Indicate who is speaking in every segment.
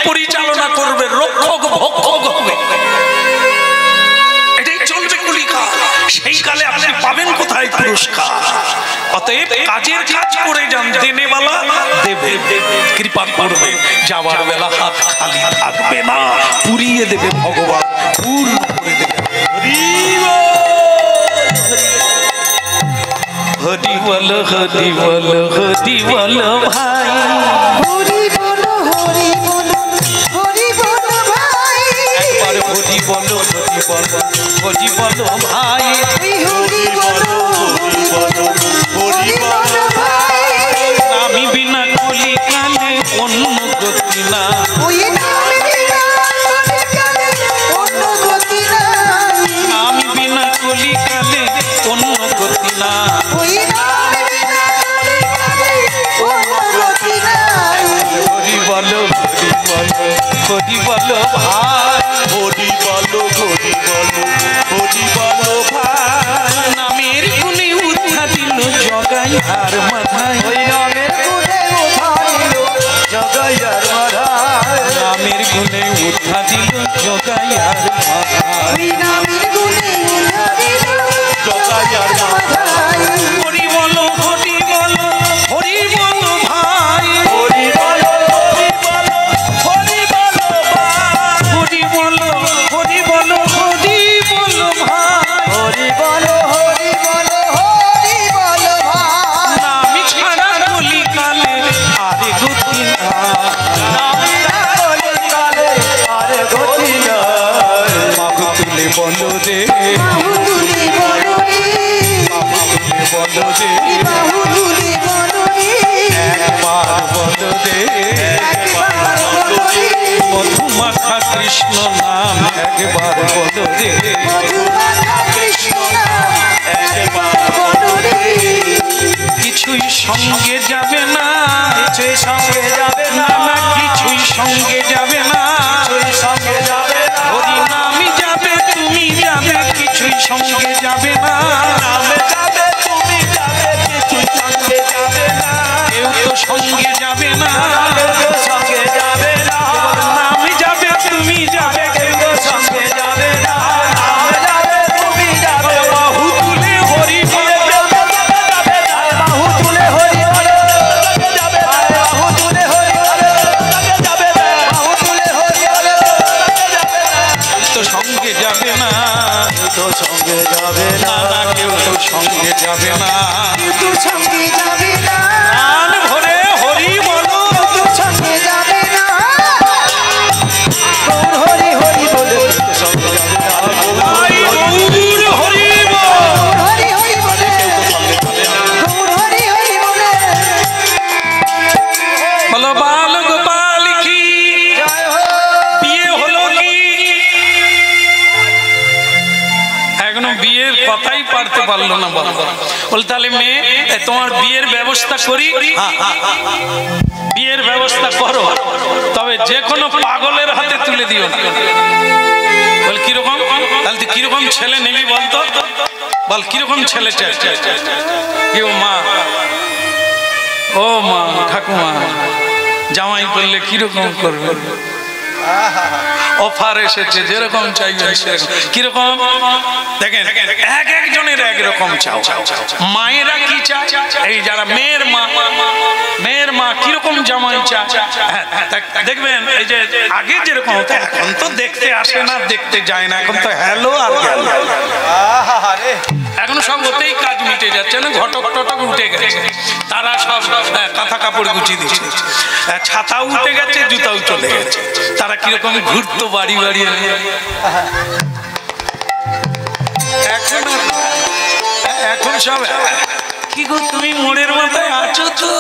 Speaker 1: পরিচালনা করবে, রক্ষক ভক্ষক হবে। এটাই চলবে কলিকাল। সেই কালে আপনি পাবেন কোথায় পুরস্কার? অতএব কাজের কাজ করে যান, দেনেওয়ালা দেবে, কৃপা করবে, যাওয়ার বেলা হাত খালি থাকবে না, পুরিয়ে দেবে ভগবান, পূর্ণ করে দেবে। হরি বল হরি বল হরি বল ভাই,
Speaker 2: হরি বলো হরি বলো হরি বলো ভাই,
Speaker 1: একবার হরি বল হরি বল হরি বল ভাই,
Speaker 2: হরি বলো হরি বলো হরি বলো ভাই।
Speaker 1: আমি বিনা কলিকালে অন্য গতি না,
Speaker 2: ওই নামে বিনা কলিকালে অন্য গতি নাই,
Speaker 1: আমি বিনা কলিকালে অন্য গতি না।
Speaker 2: ওই নামে বিনা কলিকালে অন্য গতি নাই।
Speaker 1: হরি বল হরি বল হরি বল ভাই,
Speaker 3: হরি বলো হরি বলো হরি বলো ভাই।
Speaker 1: নামের গুণে উদ্ধা দিল জগাই আর মাথায়,
Speaker 2: ওই নামের গুণে উঠাইল
Speaker 3: জগাইয়ার মাথায়,
Speaker 1: নামের গুণে উদ্ধা দিল জগাই আর মাথায়।
Speaker 2: ওই নামের গুণে উঠাইল
Speaker 3: জগাইয়ার মাথায়।
Speaker 1: হরি বল হরি বল হরি বল ভাই,
Speaker 3: হরি বলো হরি বলো হরি বলো ভাই।
Speaker 1: হরি বল হরি বল হরি বল ভাই।
Speaker 2: হরি বলো হরি বলো হরি বলো ভাই।
Speaker 1: নামি ছাড়া কলিকালে আরে গতি না,
Speaker 3: নামি না কলিকালে আর গতি নাই।
Speaker 1: বাহু তুলে বল রে,
Speaker 2: বাহুগুলি বলো রে,
Speaker 1: তুলে বল রে,
Speaker 2: বাহুগুলি বলো রে,
Speaker 1: একবার বল রে,
Speaker 2: একবার বলো রে,
Speaker 1: মধুমাখা কৃষ্ণ নাম একবার বল রে,
Speaker 2: মধুমাখা কৃষ্ণ নাম একবার বলো রে।
Speaker 1: কিছুই সঙ্গে যাবে না,
Speaker 3: কিছুই সঙ্গে যাবে না,
Speaker 1: না কিছুই সঙ্গে যাবে না,
Speaker 3: কিছুই সঙ্গে যাবে না।
Speaker 1: হরি নামই যাবে তুমি যাবে, কিছুই সঙ্গে যাবে না,
Speaker 3: নামে যাবে তুমি যাবে, কিছুই সঙ্গে যাবে না।
Speaker 1: কেউ তো সঙ্গে যাবে না,
Speaker 3: কেউ সঙ্গে যাবে না।
Speaker 1: নামই যাবে তুমি যাবে, কেউ তো
Speaker 3: সঙ্গে যাবে না। নামে যাবে তুমি যাবে।
Speaker 1: বাহু তুলে হরি বল,
Speaker 3: বাহু তুলে হরি বলো যাবে, বাহু তুলে হরি বলো যাবে, বাহু তুলে হরি বলো যাবে।
Speaker 1: কেউ তো সঙ্গে যাবে না,
Speaker 3: তো সঙ্গে যাবে
Speaker 1: না
Speaker 3: না,
Speaker 1: না কেউ তো সঙ্গে যাবে না।
Speaker 2: তু সঙ্গে যাবে না,
Speaker 1: কান ভরে হরি বলো,
Speaker 2: তু সঙ্গে যাবে না,
Speaker 3: গৌর হরি হরি বলে সঙ্গে যাবে না।
Speaker 1: আই গৌর হরি বল,
Speaker 2: হরি হরি বলে, গৌর হরি হরি বলে।
Speaker 1: বলো বাল গোপাল কি
Speaker 2: জয় হো,
Speaker 1: বিয়ে হলো কি? এখনো বিয়ের কথাই পারতে পারলো না বল। বল তাহলে মেয়ে তোমার বিয়ের ব্যবস্থা করি, বিয়ের ব্যবস্থা করো, তবে যে কোনো পাগলের হাতে তুলে দিও না। বল কিরকম? তাহলে তুই কিরকম ছেলে নিবি বলতো, বল কিরকম ছেলে চাই? কেউ মা, ও মা ঠাকুমা জামাই করলে কিরকম করবে? অফার এসেছে, যেরকম চাইবেন সেরকম। কিরকম দেখেন, এক একজনের এক রকম চাও। মায়েরা কি চায়, এই যারা মেয়ের মা কিরকম জামাই চায় দেখবেন। এই যে আগে যেরকম হতো, এখন তো দেখতে আসে না, দেখতে যায় না, এখন তো হ্যালো আর গেল। এখন সব ওতেই কাজ মিটে যাচ্ছে না, ঘটক টটক উঠে গেছে, তারা সব কাঁথা কাপড় গুছিয়ে দিচ্ছে, ছাতাও উঠে গেছে, জুতাও চলে গেছে। তারা কিরকম ঘুরতো বাড়ি বাড়ি। এখন সব কি গো তুমি মোড়ের মাথায় আছো তো?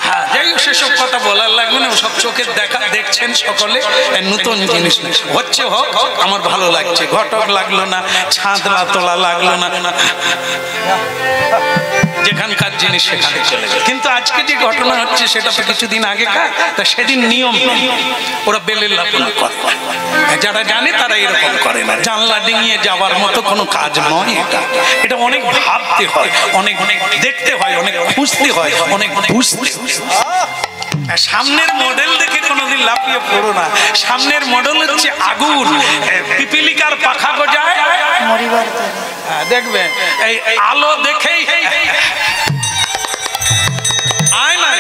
Speaker 1: হ্যাঁ যাই হোক, সেসব কথা বলার লাগবে না, সব চোখের দেখা দেখছেন সকলে নতুন জিনিস হচ্ছে, হোক আমার ভালো লাগছে। ঘটক লাগলো না, ছাদলা তোলা লাগলো না, যেখানকার জিনিস সেখানে চলে যায়। কিন্তু আজকে যে ঘটনা হচ্ছে সেটা তো কিছুদিন আগেকার, তা সেদিন নিয়ম নেই, ওরা বেলের লাপনা করে। যারা জানে তারা এরকম করে না। জানলা ডিঙিয়ে যাওয়ার মতো কোনো কাজ নয় এটা। এটা অনেক ভাবতে হয়, অনেক অনেক দেখতে হয়, অনেক খুঁজতে হয়, অনেক বুঝতে হয়। সামনের মডেল দেখে কোনোদিন লাফিয়ে পড়ো না। সামনের মডেল হচ্ছে আগুন, পিপিলিকার পাখা গজায় দেখবেন, এই আলো দেখেই আয়না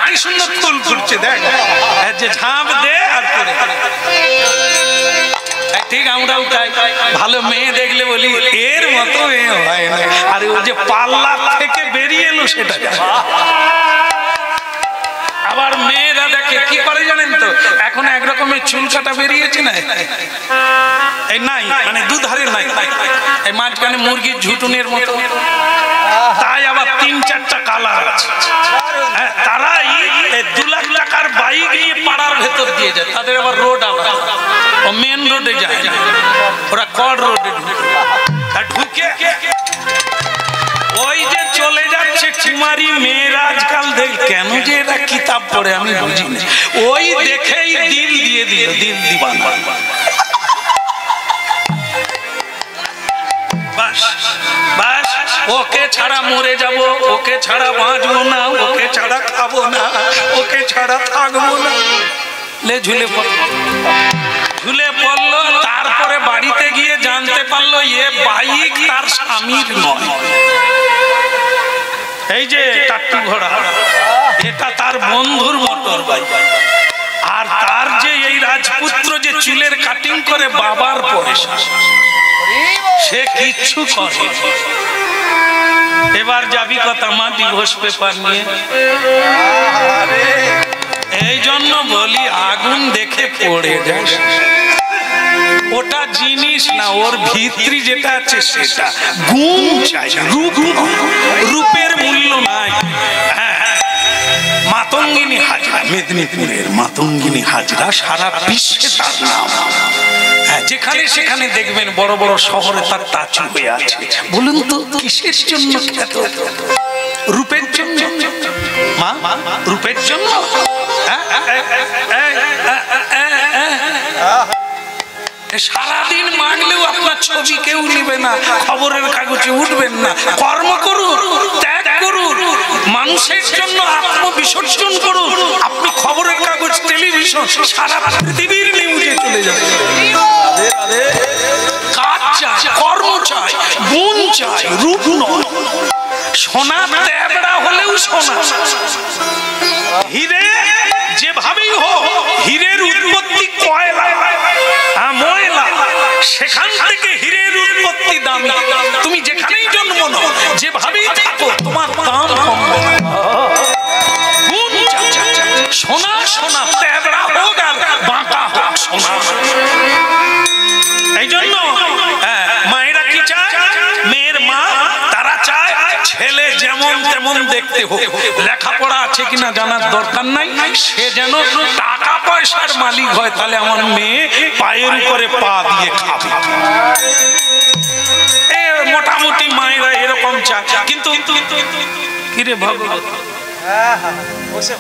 Speaker 1: কি সুন্দর ফুল ফুটছে, দেখ যে ঝাঁপ দে আর করে। ঠিক আমরাও তাই, ভালো মেয়ে দেখলে বলি এর মতো মেয়ে হয় না, আর ও যে পাল্লা থেকে বেরিয়ে এলো সেটা। আবার মেয়েরা দেখে কি করে জানেন তো, এখন একরকমের চুল কাটা বেরিয়েছে না, এই নাই মানে দুধারে নাই, এই মাঝখানে মুরগির ঝুটুনের মতো, তাই আবার 3-4টা কালার আছে। তারাই 2 লাখ টাকার বাইক নিয়ে পাড়ার ভেতর দিয়ে যায়, তাদের আবার রোড আলাদা, ও মেন রোডে যায় না, ওরা কড রোডে ঢুকে ওই যে চলে যাচ্ছে কুমারী মেয়েরা। আজকাল দেখ কেন যে এরা কিতাব পড়ে আমি বুঝি না, ওই দেখেই দিল দিয়ে দিল, দিল দিবানা। বাস বাস, ওকে ছাড়া মরে যাব, ওকে ছাড়া বাঁচবো না, ওকে ছাড়া খাবো না, ওকে ছাড়া থাকবো না, লে ঝুলে পড়লো, ঝুলে পড়লো। তারপরে বাড়িতে গিয়ে জানতে পারলো এ বাইক তার স্বামীর নয়, এই যে টাট্টু ঘোড়া এটা তার বন্ধুর মোটর বাইক। আর তার যে এই রাজপুত্র যে চুলের কাটিং করে বাবার পয়সা, সে কিচ্ছু করে। এবার যাবি কথা মা ডিভোর্স পেপার নিয়ে। এই জন্য বলি আগুন দেখে পড়ে যাস, ওটা জিনিস না, ওর ভিতরি যেটা আছে সেটা। গুণ চাই, রূপ, রূপের মূল্য নাই। মাতঙ্গিনী হাজরা, মেদিনীপুরের মাতঙ্গিনী হাজরা সারা বিশ্বে তার নাম। যেখানে সেখানে দেখবেন বড় বড় শহরে তার টাচু হয়ে আছে। বলুন তো কিসের জন্য খ্যাত? রূপের জন্য মা, রূপের জন্য। সারাদিন মাগলেও আপনার ছবি কেউ নিবে না, খবরের কাগজে উঠবেন না। কর্ম করুন, ত্যাগ করুন, মানুষের জন্য আত্মবিসর্জন করুন। আপনি খবরের কাগজ, টেলিভিশন, সারা পৃথিবীর নিউজে চলে যাবেন। কাজ চাই, কর্ম চাই, গুণ চাই, রূপ নয়। সোনা তেবড়া হলেও সোনা, হিরে যেভাবেই হোক, হীরের উৎপত্তি কয়লা, ময়লা, সেখান থেকে হীরের উৎপত্তি দামি। তুমি যেখানেই জন্ম নাও, যেভাবেই থাকো, তোমার দাম কমবে না। গুণ সোনা, সোনা তেবড়া হোক আর বাঁকা হোক, সোনা। এই জন্য মায়েরা কি চায়, মেয়ের মা তারা চায় ছেলে যেমন তেমন দেখতে হোক, লেখাপড়া আছে কিনা জানার দরকার নাই, সে যেন টাকা পয়সার মালিক হয়, তাহলে আমার মেয়ে পায়ের উপরে পা দিয়ে খাবে। মোটামুটি মায়েরা এরকম চায়। কিন্তু কিরে ভাগবত, বসে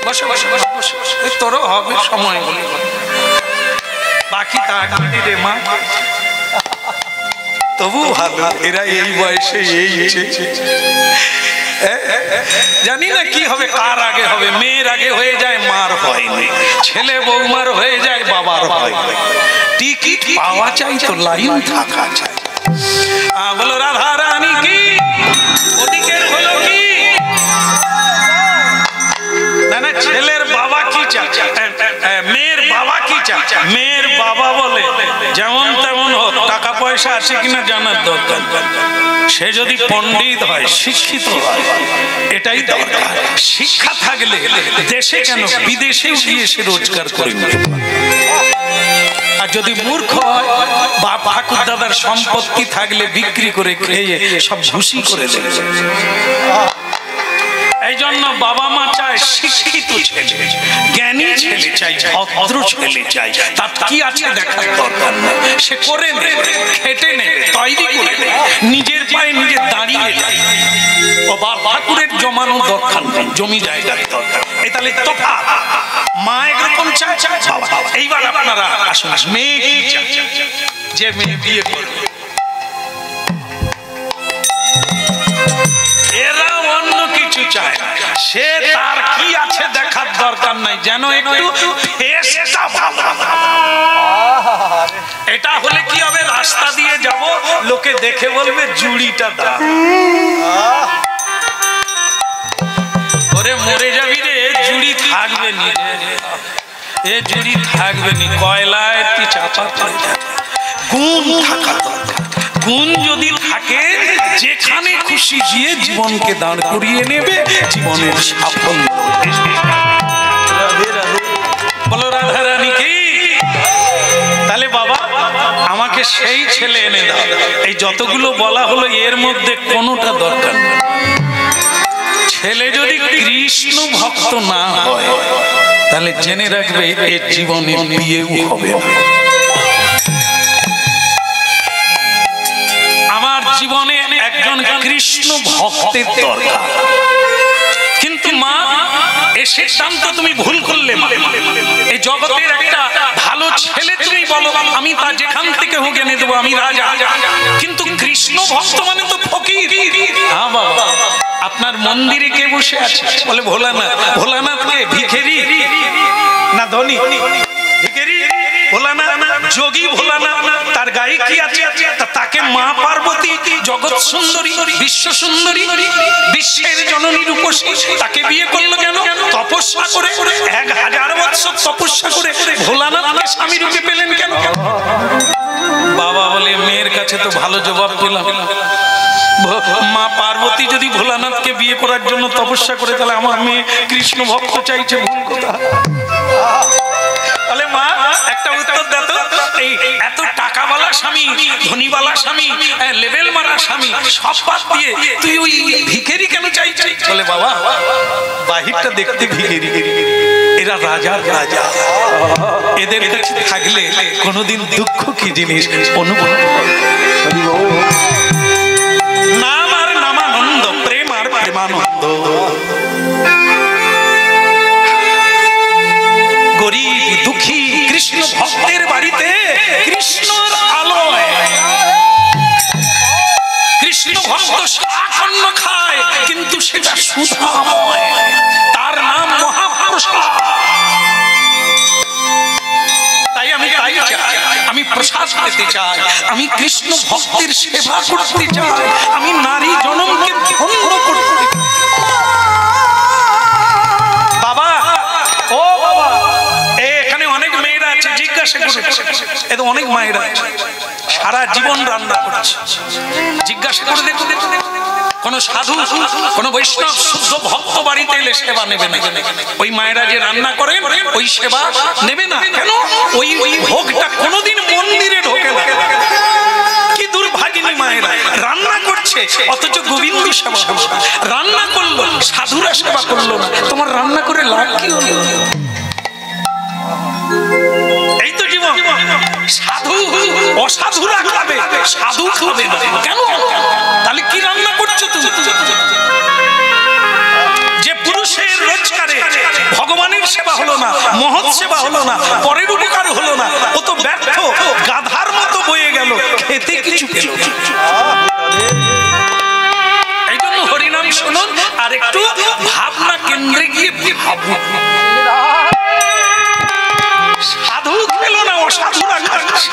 Speaker 1: বসে বসে বসে, তোরও হবে সময় বলে বাকি তা রে মা, তবু ভালো এরা এই বয়সে এই। জানি না কি হবে, কার আগে হবে। মেয়ের আগে হয়ে যায়, মার হয়নি। ছেলে বৌমার হয়ে যায়, বাবার হয়। টিকিট পাওয়া চাই তো লাইন থাকা চাই। বলো রাধা রানী কি, ওদিকে হলো কি না, ছেলের বাবা কি চায়, মেয়ের বাবা কি চায়। মেয়ের বাবা বলে যেমন তেমন হোক, টাকা পয়সা আছে কিনা জানার দরকার। সে যদি পণ্ডিত হয়, শিক্ষিত হয়, এটাই দরকার। শিক্ষা থাকলে দেশে কেন বিদেশেও গিয়ে সে রোজগার করে নিতে পারে। আর যদি মূর্খ হয়, বাপ ঠাকুর দাদার সম্পত্তি থাকলে বিক্রি করে খেয়ে সব ঘুষি করে দেবে। এই জন্য বাবা মা চায় শিক্ষিত ছেলে, জ্ঞানী ছেলে চাই, ভদ্র ছেলে চাই। তার কি আছে দেখার দরকার নেই, সে করে নেবে, খেটে নেবে, তৈরি করে নেবে, নিজের পায়ে নিজে দাঁড়িয়ে যায়। ও ঠাকুরের জমানো দরকার নেই, জমি জায়গার দরকার। এই তাহলে তফাৎ। মা একরকম চায়, বাবা। এইবার আপনারা আসুন, মেয়ে কি চায়? যে মেয়ে বিয়ে করবে এরা অন্য কিছু চায়, সে তার কি আছে দেখার দরকার নাই, যেন একটু ফেসটা ভালো। এটা হলে কি হবে, রাস্তা দিয়ে যাব, লোকে দেখে বলবে জুড়িটা দাও। ওরে মরে যাবি রে, জুড়ি থাকবে নি, এ জুড়ি থাকবে নি, কয়লায় তুই চাপা পড়ে যাবে। গুণ থাকা দরকার, গুণ যদি থাকে যেখানে খুশি গিয়ে জীবনকে দাঁড় করিয়ে নেবে, জীবনের সাফল্য। বলো রাধা রানী কি? তাহলে বাবা আমাকে সেই ছেলে এনে দাও। এই যতগুলো বলা হলো এর মধ্যে কোনোটা দরকার নেই। ছেলে যদি কৃষ্ণ ভক্ত না হয় তাহলে জেনে রাখবে এর জীবনে বিয়েও হবে না। আমার জীবনে একজন কৃষ্ণ ভক্তের দরকার। কিন্তু মা, এই সিদ্ধান্ত তুমি ভুল করলে। এই জগতের একটা ভালো ছেলে তুমি বলো, আমি তা যেখান থেকে হোক এনে দেবো, আমি রাজা। কিন্তু কৃষ্ণ ভক্ত মানে তো ফকির। হ্যাঁ বাবা, আপনার মন্দিরে কে বসে আছে? বলে ভোলানাথ। ভোলানাথ কে? ভিখারি না ধনী? ভিখারি ভোলানাথ, যোগী ভোলানাথ। তার গায়ে কি আছে? তাকে মা পার্বতী, জগৎ সুন্দরী, বিশ্ব সুন্দরী, বিশ্বের জননী রূপসী, তাকে বিয়ে করলো কেন? তপস্যা করে 1000 বছর তপস্যা করে ভোলানাথকে স্বামী রূপে পেলেন কেন? বাবা বলে মেয়ের কাছে তো ভালো জবাব পেলাম। মা পার্বতী যদি ভোলানাথকে বিয়ে করার জন্য তপস্যা করে, তাহলে আমার মেয়ে কৃষ্ণ ভক্ত চাইছে, ভুল কথা। তাহলে মা একটা উত্তর দাও তো, এই এত টাকাওয়ালা স্বামী, ধনীওয়ালা স্বামী, লেভেল মারা স্বামী সব বাদ দিয়ে তুই ওই ভিখারি কেন চাইছিস? বলে বাবা বাহিরটা দেখতে ভিখারি, এরা রাজার রাজা, এদের কাছে থাকলে কোনোদিন দুঃখ কি জিনিস অনুভব হবে। নাম আর নামানন্দ, প্রেম আর প্রেমানন্দ। গরিব দুঃখী কৃষ্ণ ভক্তের বাড়িতে কৃষ্ণর আলোয় কৃষ্ণ ভক্ত সাকন্য খায়, কিন্তু সেটা সুধাময়, তার নাম মহাপ্রসাদ। তাই আমি তাই চাই, আমি প্রসাদ পেতে চাই, আমি কৃষ্ণ ভক্তের সেবা করতে চাই, আমি নারী জনমকে ধন্য করতে চাই। বাবা, ও বাবা, এখানে অনেক মেয়েরা আছে, জিজ্ঞাসা করছে, এত অনেক মায়েরা সারা জীবন রান্না করছে, জিজ্ঞাসা করে দেখুন, কোন সাধু, কোন বৈষ্ণব শুদ্ধ ভক্ত বাড়িতে এলে সেবা নেবে না। ওই মায়েরা যে রান্না করেন ওই সেবা নেবে না কেন? ওই ভোগটা কোনোদিন মন্দিরে ঢোকে না। কি দুর্ভাগিনী মায়েরা রান্না করছে, অথচ গোবিন্দ সেবা করছে। রান্না করলো, সাধুরা সেবা করলো না, তোমার রান্না করে লাভ কি হলো? এই তো জীবন। সাধু অসাধুরা খাবে, সাধু খাবে না কেন? তাহলে কি রান্না করছো তুমি? যে পুরুষের রোজগারে ভগবানের সেবা হলো না, মহৎ সেবা হলো না, পরের উপকার হলো না, ও তো ব্যর্থ, গাধার মতো বয়ে গেল, খেতে কিছু পেল। এই জন্য হরিনাম শুনুন আর একটু ভাবনা কেন্দ্রে গিয়ে ভাবুন। সাধু খেলো না, অসাধুরা খাচ্ছে।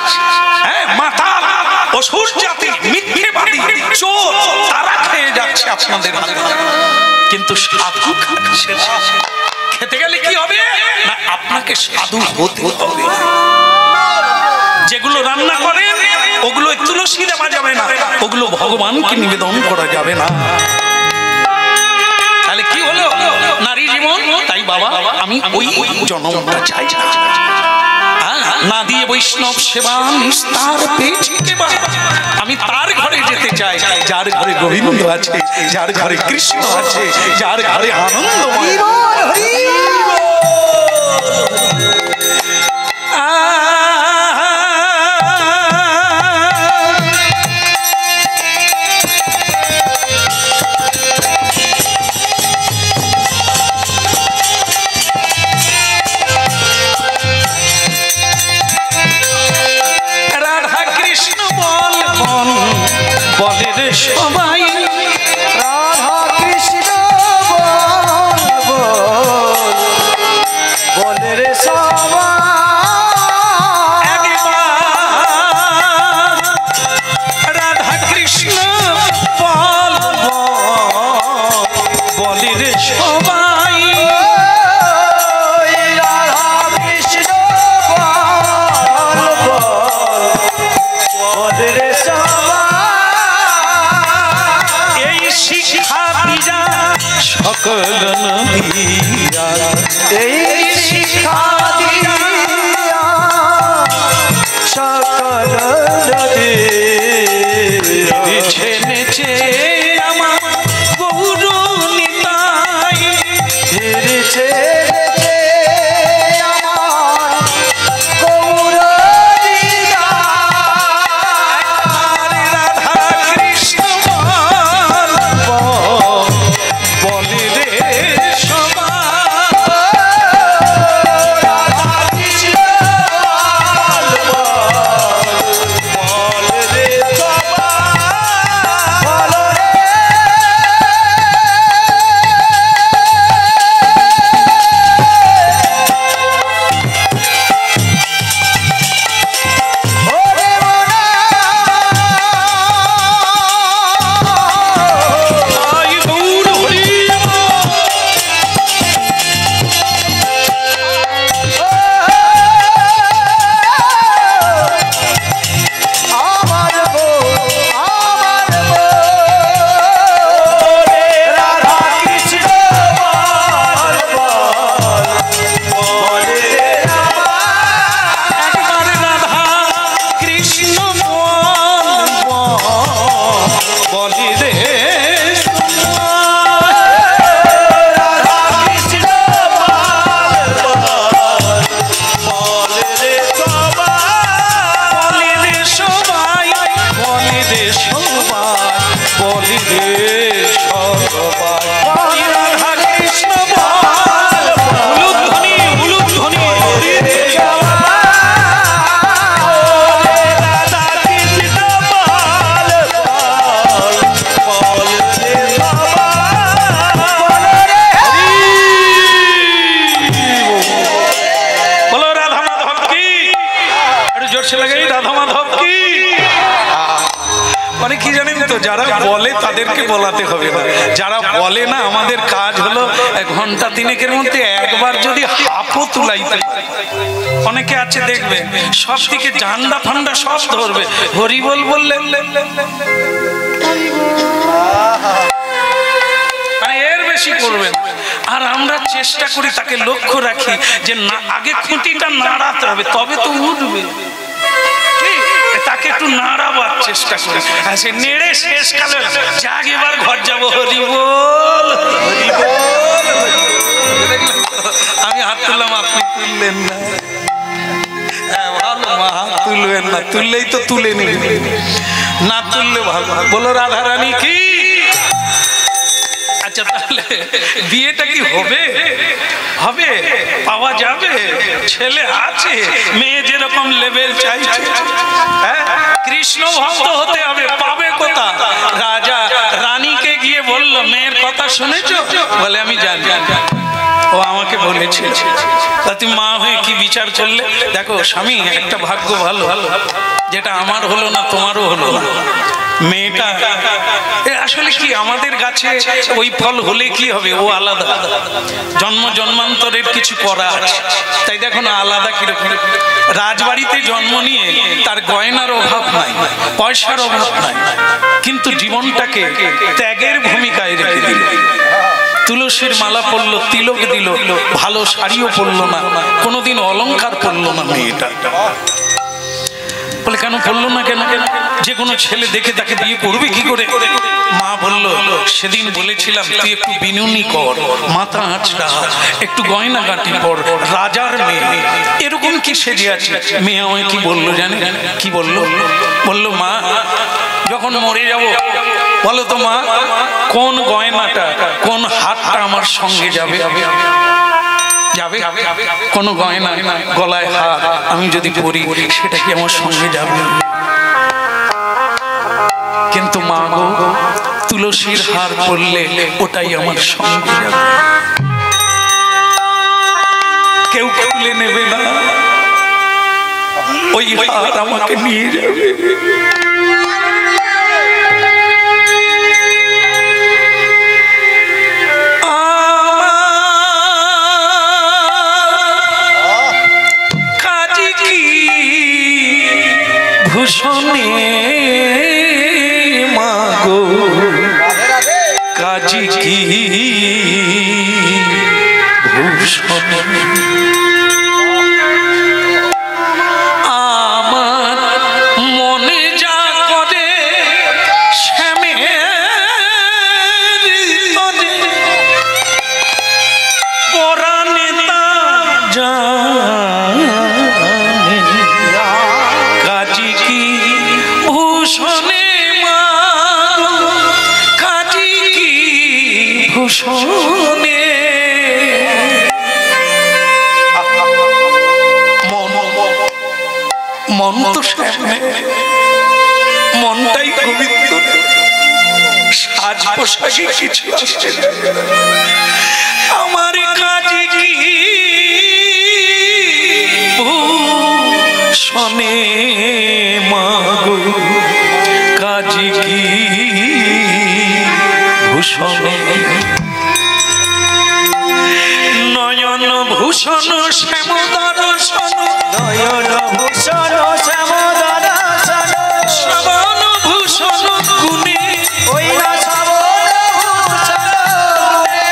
Speaker 1: হ্যাঁ, মাতাল, অসুর জাতি, মিথ্যেবাদী, চোর, তারা খেয়ে যাচ্ছে আপনাদের হাতে। কিন্তু সাধু খাচ্ছে। খেতে গেলে কি হবে না, আপনাকে সাধু হতে হবে। যেগুলো রান্না করে ওগুলো তুলসী দেওয়া যাবে না, ওগুলো ভগবানকে নিবেদন করা যাবে না। তাহলে কি হলো নারী জীবন? তাই বাবা আমি ওই জন্মটা চাই না দিয়ে বৈষ্ণব সেবা নিস্তার পেয়েছি। আমি তার ঘরে যেতে চাই যার ঘরে গোবিন্দ আছে, যার ঘরে কৃষ্ণ আছে, যার ঘরে আনন্দময়।
Speaker 2: সবাই রাধা কৃষ্ণ বল রে সবাই,
Speaker 1: রাধা কৃষ্ণ বল রে সবাই,
Speaker 2: রাধা কৃষ্ণ বল রে
Speaker 1: সকল নদিয়া,
Speaker 2: এই শিক্ষা দিয়া সকল নদিয়া
Speaker 1: ছেনেছে আমার গৌর নিতাই,
Speaker 2: হেরেছে আমার গৌর নিতাই।
Speaker 1: রাধা কৃষ্ণ বলে রে যারা বলে তাদেরকে বলাতে হবে না, যারা বলে না আমাদের কাজ হলো ঘন্টা তিনেকের মধ্যে একবার যদি হাফও তুলাইতে। অনেকে আছে দেখবে সব দিকে ঝান্ডা ফান্ডা সব ধরবে, হরিবল বললে এর বেশি করবেন। আর আমরা চেষ্টা করি তাকে লক্ষ্য রাখি যে না আগে খুঁটিটা নাড়াতে হবে তবে তো উঠবে, তাকে একটু নাড়াবার চেষ্টা করি। সে নেড়ে শেষকালে যাক এবার ঘর যাবো, হরি বল হরি বল। আমি হাত তুললাম আপনি তুললেন না, ভালো মা হাত তুলবেন না, তুললেই তো তুলে নিবি, না তুললে ভালো। বলো রাধা রানী কি? আচ্ছা তাহলে বিয়েটা কি হবে? হবে, পাওয়া যাবে, ছেলে আছে, মেয়ে যেরকম লেভেল চাইছে। হ্যাঁ, কৃষ্ণ ভক্ত হতে হবে, পাবে কোথা? রাজা রানীকে গিয়ে বলল মেয়ের কথা শুনেছো? বলে আমি জানি, ও আমাকে বলেছে। তুমি মা হয়ে কি বিচার করলে? দেখো স্বামী, একটা ভাগ্য ভালো যেটা আমার হলো না তোমারও হলো না। মেয়েটা আসলে কি আমাদের গাছে ওই ফল হলে কি হবে, ও আলাদা, জন্ম জন্মান্তরের কিছু করা আছে, তাই দেখো না আলাদা কিরকম। রাজবাড়িতে জন্ম নিয়ে তার গয়নার অভাব নাই, পয়সার অভাব নাই, কিন্তু জীবনটাকে ত্যাগের ভূমিকায় রেখে দিল। তুলসীর মালা পরলো, তিলক দিল, ভালো শাড়িও পরলো না, কোনোদিন অলংকার পরলো না মেয়েটা। বলে কেন করলো না কেন? যে কোনো ছেলে দেখে তাকে বিয়ে করবে কি করে? মা বলল, সেদিন বলেছিলাম তুই একটু বিনুনি কর, মাথা আঁচড়া, একটু গয়না গাঁটি পর, রাজার মেয়ে এরকম কি সেজে আছে। মেয়ে আমায় কি বললো জানে? কি বললো? বললো, মা যখন মরে যাব বলো তো মা, কোন গয়নাটা কোন হাতটা আমার সঙ্গে যাবে? যাবে কোন গয়না গলায় হাত আমি যদি পরি সেটা কি আমার সঙ্গে যাবে? কিন্তু মা গো, তুলসীর হার পরলে ওটাই আমার সঙ্গে যাবে, কেউ খুলে নেবে না, ওই হার আমাকে নিয়ে যাবে। ভূষণে মাগো কাজী কি ভূষণ, আমার মনে যা করে শ্যামের তরে পরাণে তা জানে, কাজী কি ভূষণে মাগো কাজী কি ভূষণে। মন তো সামনে, মনটাই গোবিন্দ, সাজ পোশাকে কিছু আসছে না। আমার কাজী কি ভূষণে মাগো কাজী কি ভূষণে, নয়ন ভূষণ শ্যাম দর্শন,
Speaker 3: নয়ন ভূষণ শ্যাম দর্শন,
Speaker 1: শ্রবণ ভূষণ গুণে,
Speaker 3: ওই না শ্রবণ ভূষণ গুণে,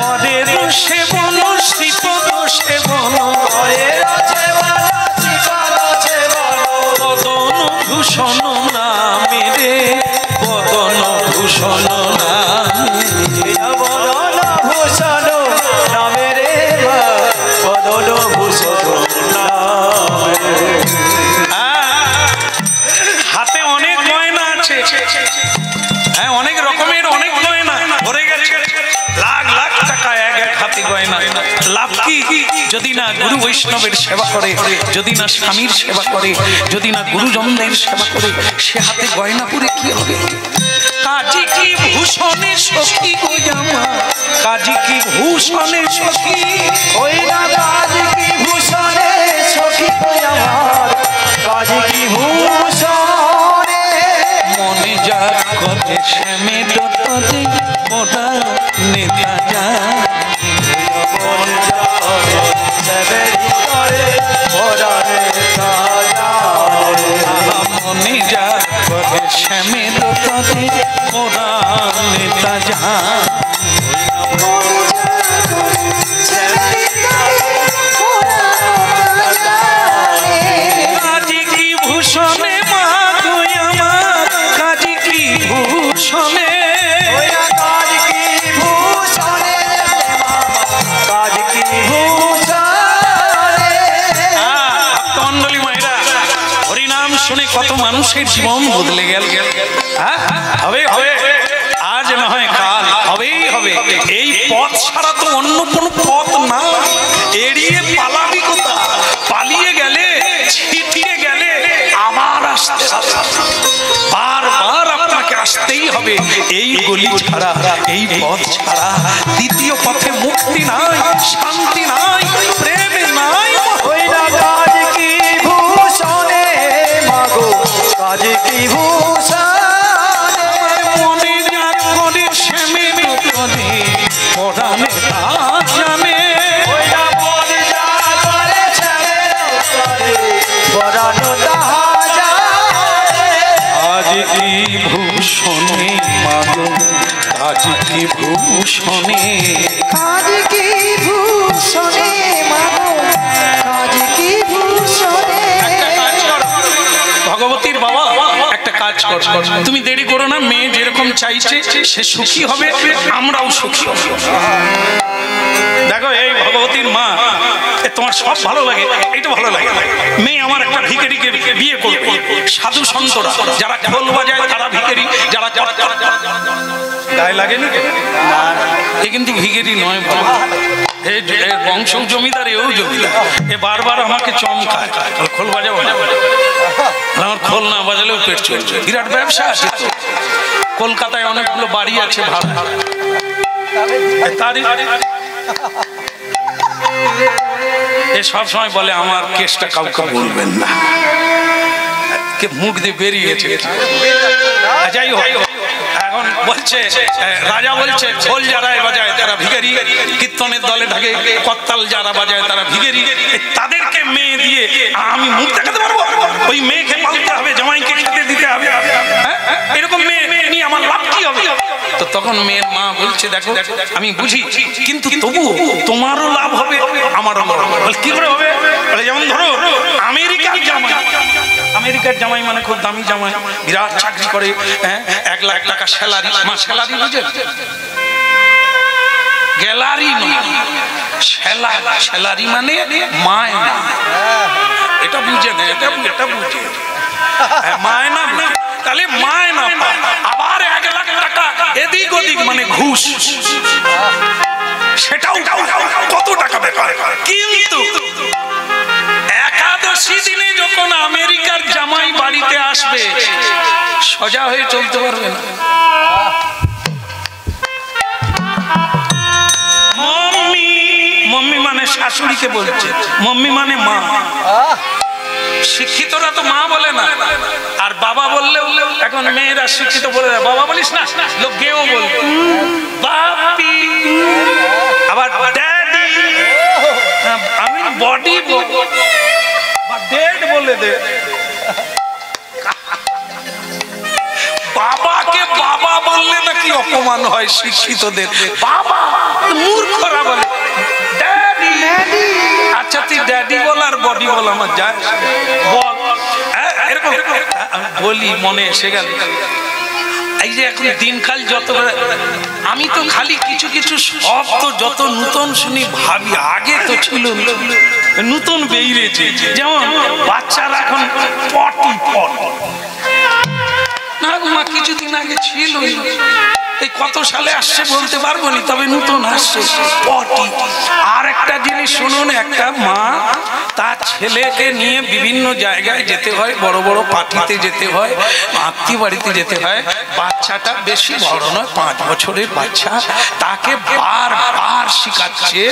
Speaker 1: পদের সেবন শ্রীপদ সেবন,
Speaker 3: পরের সেবন শ্রীপদ সেবন,
Speaker 1: পদন ভূষণ নামে রে, পদন ভূষণ নামে,
Speaker 3: বদন ভূষণ নামে রে, বদন ভূষণ নামে।
Speaker 1: হাতে অনেক গয়না আছে, হ্যাঁ অনেক রকমের অনেক গয়না ভরে গেছে, লাখ লাখ টাকা এক এক হাতে গয়না। লাভ কি? যদি না গুরু বৈষ্ণবের সেবা করে, যদি না স্বামীর সেবা করে, যদি না গুরুজনদের সেবা করে, সে হাতে গয়না পরে কি হবে? কাজী কি ভূষণে সখী গো আমার, কাজী কি ভূষণে সখী,
Speaker 3: ওই না কাজী কি ভূষণে সখী আমার, কাজী কি ভূষণে,
Speaker 1: মনে যা করে শ্যামে দত্তে ওটা নেতা যা,
Speaker 3: মন যাবে সেবেরি করে পরাণে তা জানে,
Speaker 1: মনে যা করে শ্যামে দত্তে ওটা নেতা যা, কাজী কি ভূষণে মাগো আমার, কাজী কি ভূষণে,
Speaker 3: ওই না কাজী কি ভূষণে, কাজী কি ভূষণে।
Speaker 1: তন্ডলী মায়েরা, হরিনাম শুনে কত মানুষের জীবন বদলে গেল। হ্যাঁ হবে হবে, আজ না হয় কাল হবেই হবে। এই পথ ছাড়া তো অন্য কোনো পথ না, এড়িয়ে পালাবি কোথা? পালিয়ে গেলে ছিটিয়ে গেলে আবার আসতে হবে, বারবার আপনাকে আসতেই হবে। এই গলি ছাড়া, এই পথ ছাড়া দ্বিতীয় পথে মুক্তি নাই, শান্তি নাই, প্রেম নাই।
Speaker 3: ওই না কাজী কি ভূষণে মাগো, কাজী কি ভূষণে,
Speaker 1: মনে যা করে শ্যামের তরে পরাণে তা জানে,
Speaker 3: ওই না মন যা করে শ্যামের তরে পরাণ তাহা জানে,
Speaker 1: আজ কি ভূষণে মাগো আজ কি ভূষণে,
Speaker 2: কাজী কি ভূষণে মাগো, কাজী কি ভূষণে,
Speaker 1: করো, তুমি দেরি করো না। মেয়ে যেরকম চাইছে সে সুখী হবে, আমরাও সুখী হব। দেখো এই ভগবতীর মা, তোমার সব ভালো লাগে, এইটা ভালো লাগে। মেয়ে আমার একটা ভিখারিকে বিয়ে করবে। সাধু সন্তরা যারা ঢোল বাজায় তারা ভিখারি, যারা গায়ে লাগেনি এ কিন্তু ভিখারি নয় বাবা। বংশ জমিদার, এও জমিদার। এ বারবার আমাকে চমকায়, খোল বাজাবো না। আমার খোল না বাজালেও পেট চলছে। বিরাট ব্যবসা আছে তো, কলকাতায় অনেকগুলো বাড়ি আছে ভাড়া। এ সব সময় বলে আমার কেসটা কাউকে বলবেন না, কে মুখ দিয়ে বেরিয়েছে। যাই হোক, এখন বলছে রাজা বলছে খোল যারা বাজায় তারা ভিখারি, কীর্তনের দলে থাকে করতাল যারা বাজায় তারা ভিখারি। তাদেরকে মেয়ে দিয়ে আমি মুখ দেখাতে পারবো? ওই মেয়েকে পালতে হবে, জামাইকে খেতে দিতে হবে, এরকম মেয়ে নিয়ে আমার লাভ কি হবে? তো তখন মেয়ের মা বলছে দেখো আমি বুঝি, কিন্তু তবু তোমারও লাভ হবে আমারও লাভ হবে। কি করে হবে? যেমন ধরো আমেরিকার জামাই, আমেরিকার জামাই মানে খুব দামি জামাই, বিরাট চাকরি করে, 1 লাখ টাকা স্যালারি। মা স্যালারি বুঝে? গ্যালারি নয়, স্যালারি মানে মায়না। এটা বুঝে না, এটা বুঝে মায়না। তাহলে মায়না আবার 1 লাখ টাকা এদিক ওদিক মানে ঘুষ, সেটাও কত টাকা ব্যাপার। কিন্তু একাদশী দিনে যখন আমেরিকার জামাই বাড়িতে আসবে সোজা হয়ে চলতে পারবে না। মম্মি, মম্মি মানে শাশুড়িকে বলছে, মম্মি মানে মা। শিক্ষিতরা তো মা বলে না, আর বাবা বললেও এখন মেয়েরা শিক্ষিত বলে দেয়। বাবা বলিস না, লোক গেও বলবে বাপি, আবার ড্যাডি, আমি বডি ডেড বলে দে। বাবাকে বাবা বললে নাকি অপমান হয় শিক্ষিতদের। বাবা মূর্খরা বলে ড্যাডি। আচ্ছা তুই ড্যাডি বল আর বডি বল, আমার যা বল। এরকম বলি, মনে এসে গেল। এই যে এখন দিনকাল যত, আমি তো খালি কিছু কিছু শব্দ যত নতুন শুনি ভাবি আগে তো ছিল নতুন বেরিয়েছে। যেমন বাচ্চারা এখন পটি না মা, কিছুদিন আগে ছিল, এই কত সালে আসছে বলতে পারবো না, তবে নতুন আসছে পটি। আর একটা জিনিস শুনুন, একটা মা তার ছেলেকে নিয়ে বিভিন্ন জায়গায় যেতে হয়, বড় বড় পার্টিতে যেতে হয়, আত্মীয় বাড়িতে যেতে হয়। বাচ্চাটা বেশি বড় নয়, 5 বছরের বাচ্চা, তাকে বারবার শিখাচ্ছে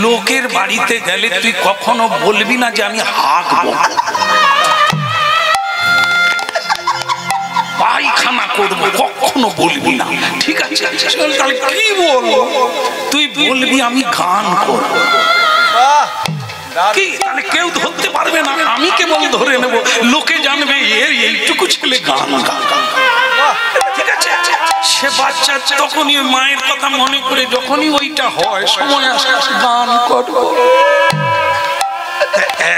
Speaker 1: লোকের বাড়িতে গেলে তুই কখনো বলবি না যে আমি হাঁকবো, পায়খানা করবো, কখনো বলবি না। ঠিক আছে, তাহলে কি বলবো? তুই বলবি আমি গান করবো। কি তাহলে কেউ ধরতে পারবে না, আমি কেবল ধরে নেব, লোকে জানবে এইটুকু ছেলে গান গান। ঠিক আছে, সে বাচ্চা তখনই মায়ের কথা মনে করে যখনই ওইটা হয় সময় আসে গান করবো।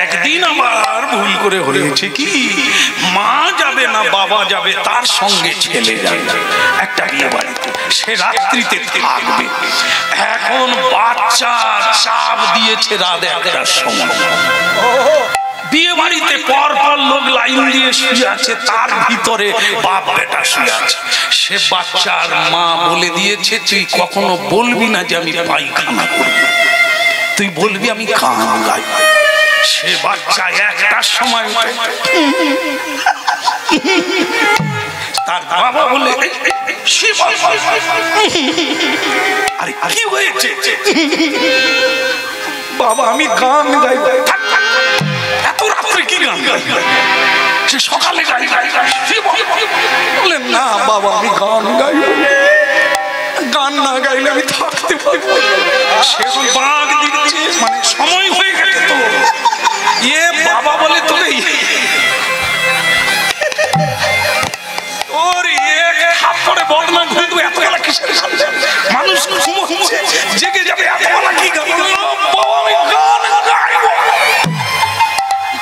Speaker 1: একদিন আবার ভুল করে হয়েছে কি, মা যাবে না বাবা যাবে, তার সঙ্গে ছেলে যাবে একটা বিয়ে বাড়িতে, সে রাত্রিতে থাকবে। এখন বাচ্চা চাপ দিয়েছে রাত 1টার সময়, বিয়ে বাড়িতে পর পর লোক লাইন দিয়ে শুয়ে আছে, তার ভিতরে বাপ বেটা শুয়ে আছে। সে বাচ্চার মা বলে দিয়েছে তুই কখনো বলবি না যে আমি পায়খানা করবো, তুই বলবি আমি গান গাই। সে বাচ্চা 1টার সময় তার বাবা বলে আরে কি হয়েছে? বাবা আমি গান গাই। এত রাত্রে কি গান গাই? সে সকালে গাই। বলেন না বাবা আমি গান গাই, গান না গাইলে আমি থাকতে পারবো। সে বাঘ দিচ্ছে, মানে সময় হয়ে গেছে তো। এ বাবা বলে তোকে ওর এক থাপ্পড়ে বদনাম করে দেবো। এত বেলা কিসের গান? মানুষ ঘুমোচ্ছে, জেগে যাবে, এত বেলা কি গান? বাবা আমি গান গাইব।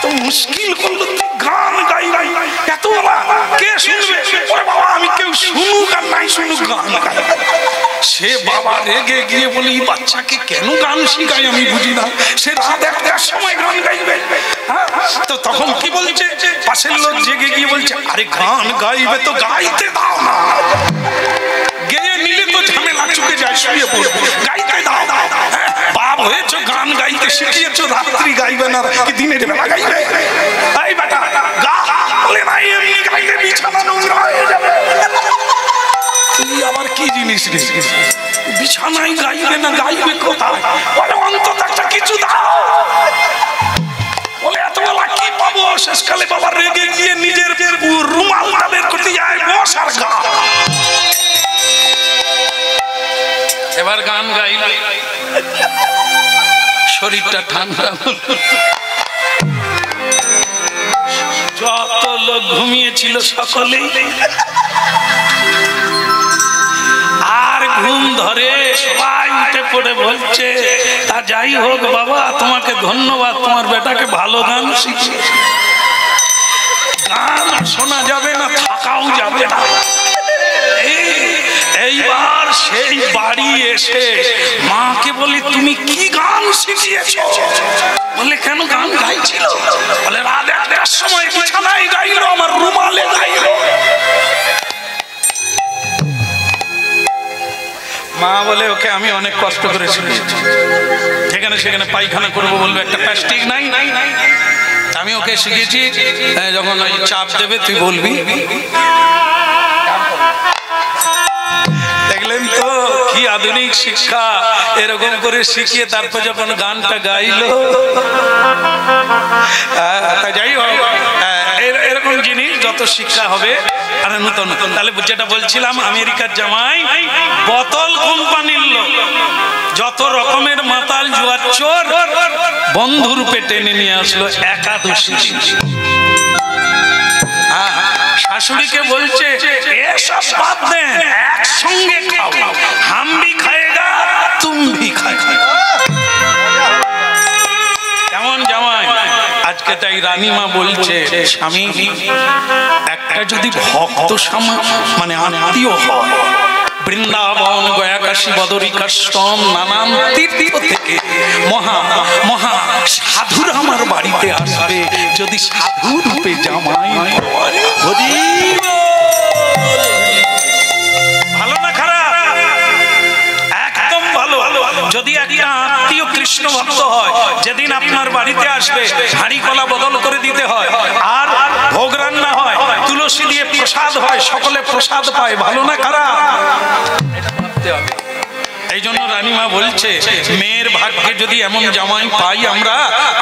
Speaker 1: তো মুশকিল করলো, গান গাই এত বেলা কে শুনবে? শুধু গান গাই। সে বাবা রেগে গিয়ে বলি বাচ্চাকে কেন গান শিখাই আমি বুঝি না, সে রাত একটার সময় গান গাইবে। তো তখন কি বলছে পাশের লোক জেগে গিয়ে বলছে আরে গান গাইবে তো গাইতে দাও না, গেয়ে নিলে তো ঝামেলা চুকে যায়, শুয়ে পড়বে, গাইতে দাও। বাপ হয়েছো গান গাইতে শিখিয়েছো, রাত্রি গাইবে না কি দিনের বেলা গাইবে? এই বেটা গা বলে না, এমনি গাইলে বিছানা নোংরা হয়ে যাবে। তুই আবার কি জিনিস রে, বিছানায় গাইবে না গাইবে কোথায়? বলে অন্তত একটা কিছু দাও। বলে এতবেলা কি পাবো? শেষকালে বাবা রেগে গিয়ে নিজের রুমালটা বের করতে যায়, বস আর গা। এবার গান গাইল, শরীরটা ঠান্ডা, যত লোক ঘুমিয়েছিল সকলেই আর ঘুম ধরে, সবাই উঠে পড়ে বলছে তা যাই হোক বাবা তোমাকে ধন্যবাদ, তোমার বেটাকে ভালো গান শিখিয়েছে। গান শোনা যাবে না, থাকাও যাবে না। এইবার সেই বাড়ি এসে মাকে বলি তুমি কি গান শিখিয়েছো? বলে কেন গান গাইছিল? বলে রাত একটার সময় বিছানায় গাইলো, আমার রুমালে গাইলো। মা বলে ওকে আমি অনেক কষ্ট করেছি, যেখানে সেখানে পায়খানা করবো বলবে একটা প্লাস্টিক নাই, আমি ওকে শিখেছি যখন ওই চাপ দেবে তুই বলবি। দেখলেন তো কি আধুনিক শিক্ষা, এরকম করে শিখিয়ে তারপর যখন গানটা গাইলো। যাই হোক এরকম জিনিস যত শিক্ষা হবে আর নতুন। তাহলে যেটা বলছিলাম, আমেরিকার জামাই বোতল কোম্পানির লোক, যত রকমের মাতাল জুয়ার চোর বন্ধু রূপে টেনে নিয়ে আসলো একাদশী। শাশুড়িকে বলছে এসব বাদ দেন, একসঙ্গে খাও, হাম ভি খায়েগা তুম ভি খায়েগা। কেমন জামাই? আজকে তাই রানীমা বলছে স্বামী একটা যদি ভক্ত মানে আত্মীয় হয়, বৃন্দাবন গয়া কাশী বদরী কাশ্মীর নানান তীর্থ থেকে মহা মহা সাধুরা আমার বাড়িতে আসবে, যদি সাধু রূপে জামাই ভালো না খারাপ? একদম ভালো। যদি একটা আত্মীয় কৃষ্ণ ভক্ত হয়, যেদিন আপনার বাড়িতে আসবে হাঁড়ি কলা বদল করে দিতে হয়, আর ভোগ রান্না হয়, তুলসী দিয়ে প্রসাদ হয়, সকলে প্রসাদ পায়, ভালো না খারাপ? এই জন্য রানীমা বলছে মেয়ের ভাগ্যে যদি এমন জামাই পাই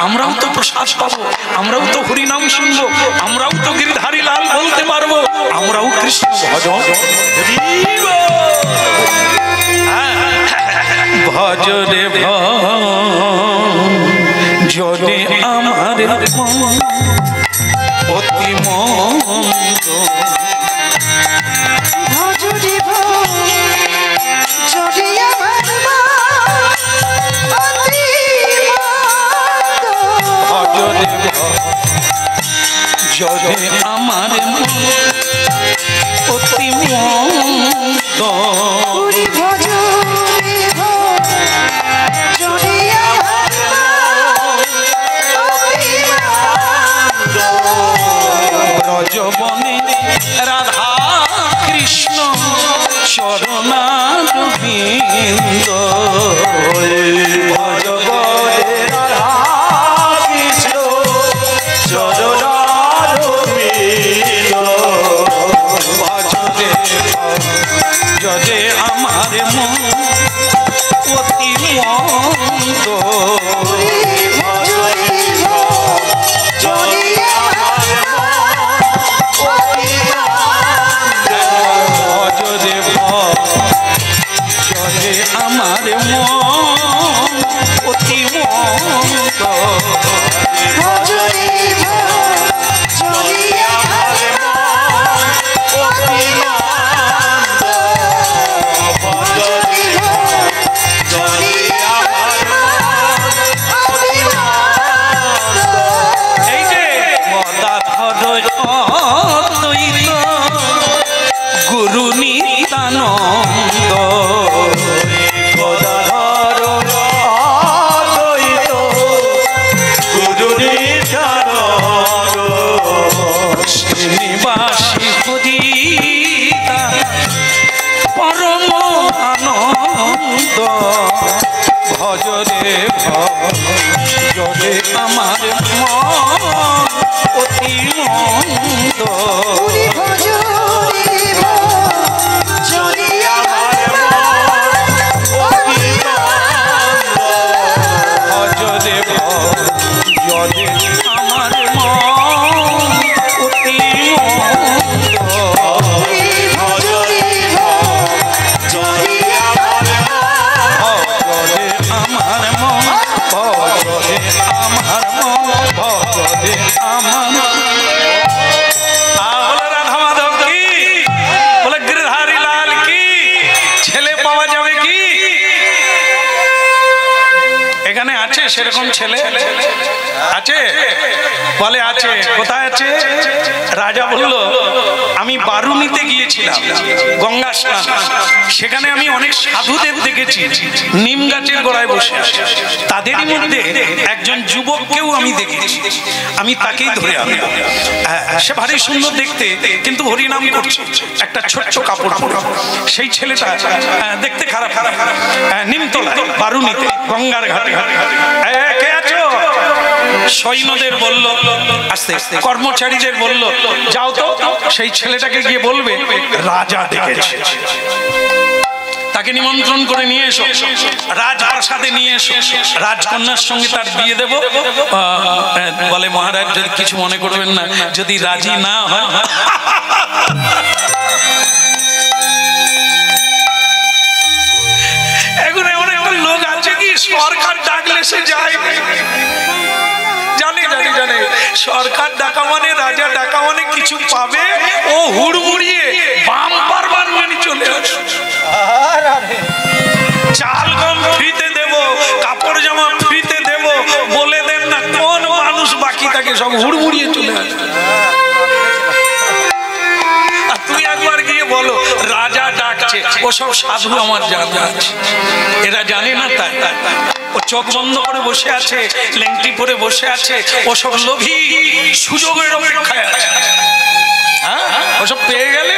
Speaker 1: আমরাও তো প্রসাদ পাবো, আমরাও তো হরিনাম শুনবো, আমরাও তো গিরিধারী লাল বলতে পারবো, আমরাও কৃষ্ণ ভজন ভজরে ভজরে আমার অতি মন্দ যদি আমার অতি মন্দ ব্রজবনে রাধা কৃষ্ণ চরণারবিন্দ, ব্রজবনে রাধা কৃষ্ণ চরণারবিন্দ, ভজরে ভজরে আমার মন অতি মন্দ, আমার মন মন্দ ভজরে ভজরে আমার মন অতি মন্দ সেরকম ছেলে আছে বলে আছে কোথায় আছে রাজা বলল আমি বারুণীতে গিয়েছিলাম গঙ্গা স্নান সেখানে আমি অনেক সাধুদের দেখেছি নিম গাছের গোড়ায় বসে আছে তাদেরই মধ্যে একজন যুবককেও আমি দেখেছি আমি তাকেই ধরে আনবো সে ভারী সুন্দর দেখতে কিন্তু হরিনাম করছে একটা ছোট্ট কাপড় পরে সেই ছেলেটা দেখতে খারাপ নিমতলায় বারুণীতে গঙ্গার ঘাটে কে আছো সৈন্যদের বলল আস্তে আস্তে কর্মচারীদের বলল যাও তো সেই ছেলেটাকে গিয়ে বলবে রাজা ডেকেছে তাকে নিমন্ত্রণ করে নিয়ে এসো রাজপ্রাসাদে নিয়ে এসো রাজকন্যার সঙ্গে তার বিয়ে দেব বলে মহারাজ যদি কিছু মনে করবেন না যদি রাজি না হয় এখন এমন এমন লোক আছে কি সরকার ডাকলে সে যায় জানে জানে জানে সরকার ডাকা মানে রাজা ডাকা মানে কিছু পাবে ও হুড়মুড়িয়ে বাম্পার বার মেনে চলে আসে চাল গম ফ্রিতে দেব কাপড় জামা ফ্রিতে দেব বলে দেন না কোন মানুষ বাকি থাকে সব হুড়মুড়িয়ে চলে আসে আর তুই একবার গিয়ে বলো রাজা ডাকছে ওসব সাধু আমার জানা আছে এরা জানে না তাই ও চোখ বন্ধ করে বসে আছে লেংটি পরে বসে আছে ওসব লোভী সুযোগের অপেক্ষায় আছে ওসব পেয়ে গেলে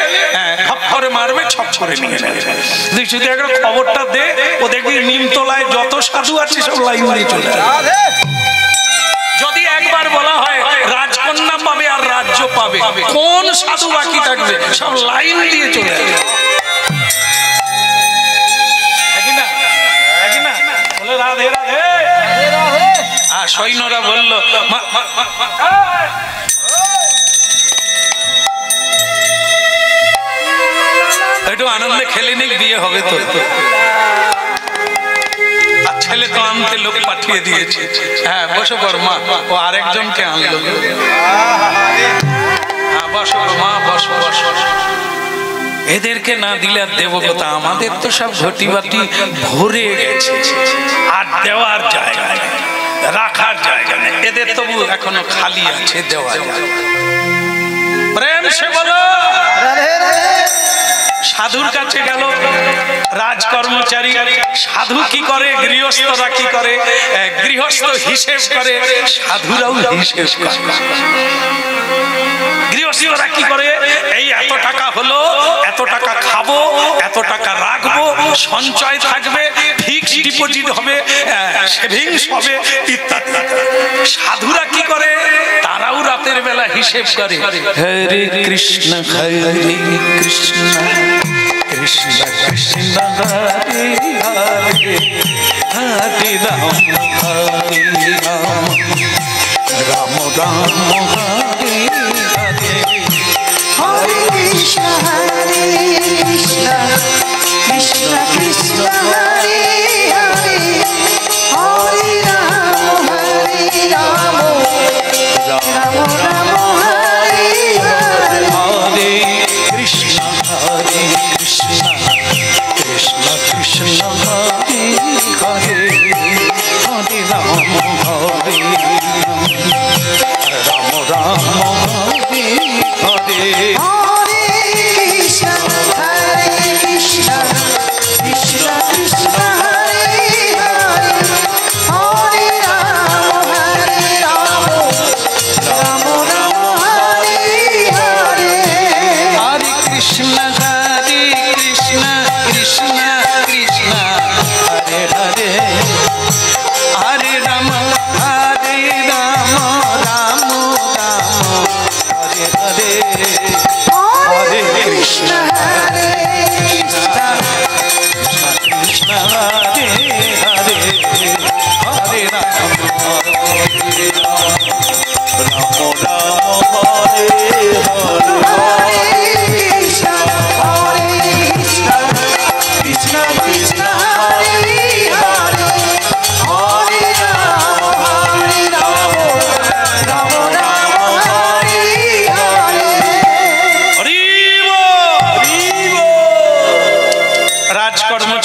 Speaker 1: খপ করে মারবে ছপ করে নিয়ে নেবে তুই যদি একটা খবরটা দে ও দেখবি নিমতলায় যত সাধু আছে সব লাইন দিয়ে চলে যাবে যদি একবার বলা হয় রাজকন্যা পাবে আর রাজ্য পাবে কোন সাধু বাকি থাকবে সব লাইন দিয়ে চলে যাবে রাধে রাধে আর সৈন্যরা বলল একটু আনন্দে খেলে নিক বিয়ে হবে তো ছেলে তো আনতে লোক পাঠিয়ে দিয়েছে হ্যাঁ বসো কর মা ও আরেকজনকে আনলো বসো মা বসো বসো এদেরকে না দিলে আর দেবো কথা আমাদের তো সব ঘটি বাটি ভরে গেছে আর দেওয়ার জায়গা রাখার জায়গা নেই এদের তবু এখনো খালি আছে দেওয়া প্রেম সে বলো সাধুর কাছে গেল রাজকর্মচারী সাধু কি করে গৃহস্থরা কি করে গৃহস্থ হিসেব করে সাধুরাও হিসেব করে গৃহস্থরা কি করে এই এত টাকা হলো এত টাকা খাবো এত টাকা রাখবো সঞ্চয় থাকবে ফিক্সড ডিপোজিট হবে সেভিংস হবে ইত্যাদি সাধুরা কি করে তারাও রাতের বেলা হিসেব করে হরে কৃষ্ণ কৃষ্ণ কৃষ্ণ কৃষ্ণ হরে হরে হরে রাম রাম রাম হরে
Speaker 2: Hare Krishna, Krishna Krishna, Hare Hare, Hare Rama, Rama Rama, Hare Hare.
Speaker 1: Hare Krishna, Krishna Krishna, Hare Hare, Hare Rama, Rama Rama, Hare Hare.
Speaker 2: Hare Krishna, Krishna Krishna, Hare Hare, Hare Rama, Rama Rama, Hare Hare.
Speaker 1: Hare Krishna, Hare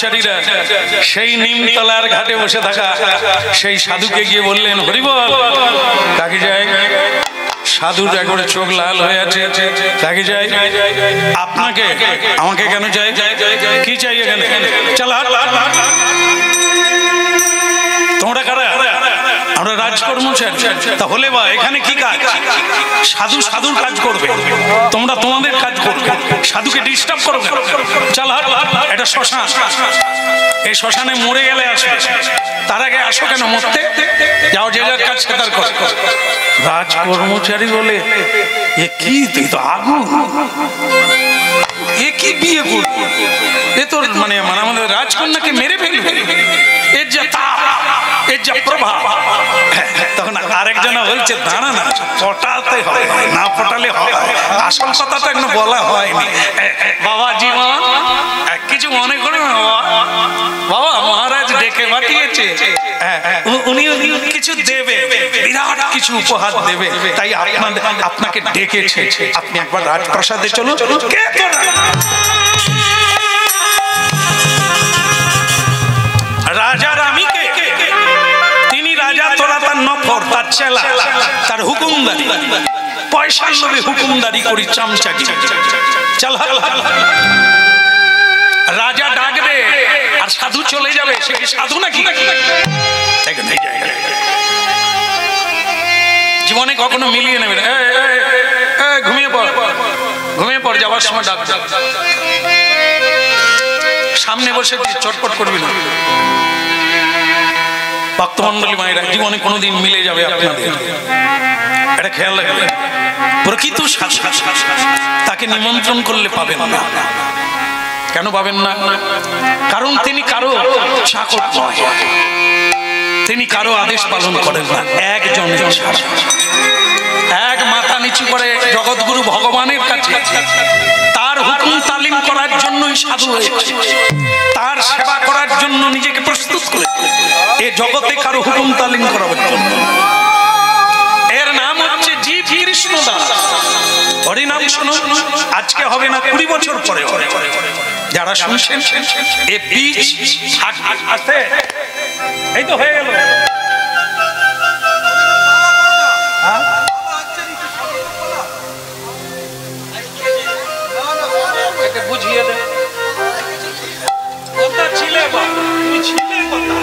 Speaker 1: কর্মচারীরা সেই নিমতলার ঘাটে বসে থাকা সেই সাধুকে গিয়ে বললেন, হরিবল কাকে যায়? সাধু একবারে চোখ লাল হয়ে আছে। কাকে যাই? আপনাকে। আমাকে কেন চাই? কি চাই এখানে? চল তোমরা কারা? আমরা রাজকর্মচারী। তাহলে বা এখানে কি কাজ? সাধু সাধুর কাজ করবে, তোমরা তোমাদের কাজ করবে, সাধুকে ডিস্টার্ব করবে। চল এটা শ্মশান, এই শ্মশানে মরে গেলে আসবে, তার আগে আসো কেন মরতে? যাও, যে যার কাজ তার কর। রাজকর্মচারী বলে, এ কি? তুই তো আগুন, এ কি বিয়ে করবো? এ তো মানে আমাদের রাজকন্যাকে মেরে ফেলবে, এর যা তাপ, এর যা প্রভাব। তখন আরেকজন বলছে, দাঁড়া না, পটাতে হয়, না পটালে হয়। আসল কথাটা একটু বলা হয়নি। বাবা জীবন কিছু মনে করে বাবা, মহারাজ ডেকে পাঠিয়েছে, উনি কিছু দেবে, বিরাট কিছু উপহার দেবে, তাই আপনাকে ডেকেছে। আপনি একবার রাজপ্রাসাদে চলুন। রাজা রামীকে, তিনি রাজা, তোরা তার নফর, তার চেলা, তার হুকুমদারি, পয়সার লোভে হুকুমদারি করি, চামচাকি। চল, রাজা ডাকবে আর সাধু চলে যাবে, সে কি সাধু নাকি? জীবনে কখনো মিলিয়ে নেবে না। ঘুমিয়ে পড়, ঘুমিয়ে পড়, যাওয়ার সময় ডাক। সামনে বসে চটপট করবি না। ভক্তমন্ডলী মায়েরা, জীবনে কোনোদিন মিলে যাবে আপনাদের, এটা খেয়াল রাখবেন। প্রকৃত তাকে নিমন্ত্রণ করলে পাবেন না। কেন পাবেন না? কারণ তিনি কারো চাকর নয়, তিনি কারো আদেশ পালন করেন না। একজন এক মাথা নিচু করে জগৎগুরু ভগবানের কাছে তার হুকুম তালিম করার জন্যই সাধু হয়েছে, তার সেবা করার জন্য নিজেকে প্রস্তুত করে এ জগতে কারো হুকুম তালিম করার জন্য। এর নাম হচ্ছে জীব কৃষ্ণ দাস। হরিনাম শোনো, আজকে হবে না, 20 বছর পরে হবে। যারা শুনছেন এ বীজ আছে, এই তো হয়ে গেল। বুঝিয়ে দে, কথা ছিলে তুই ছিলে কথা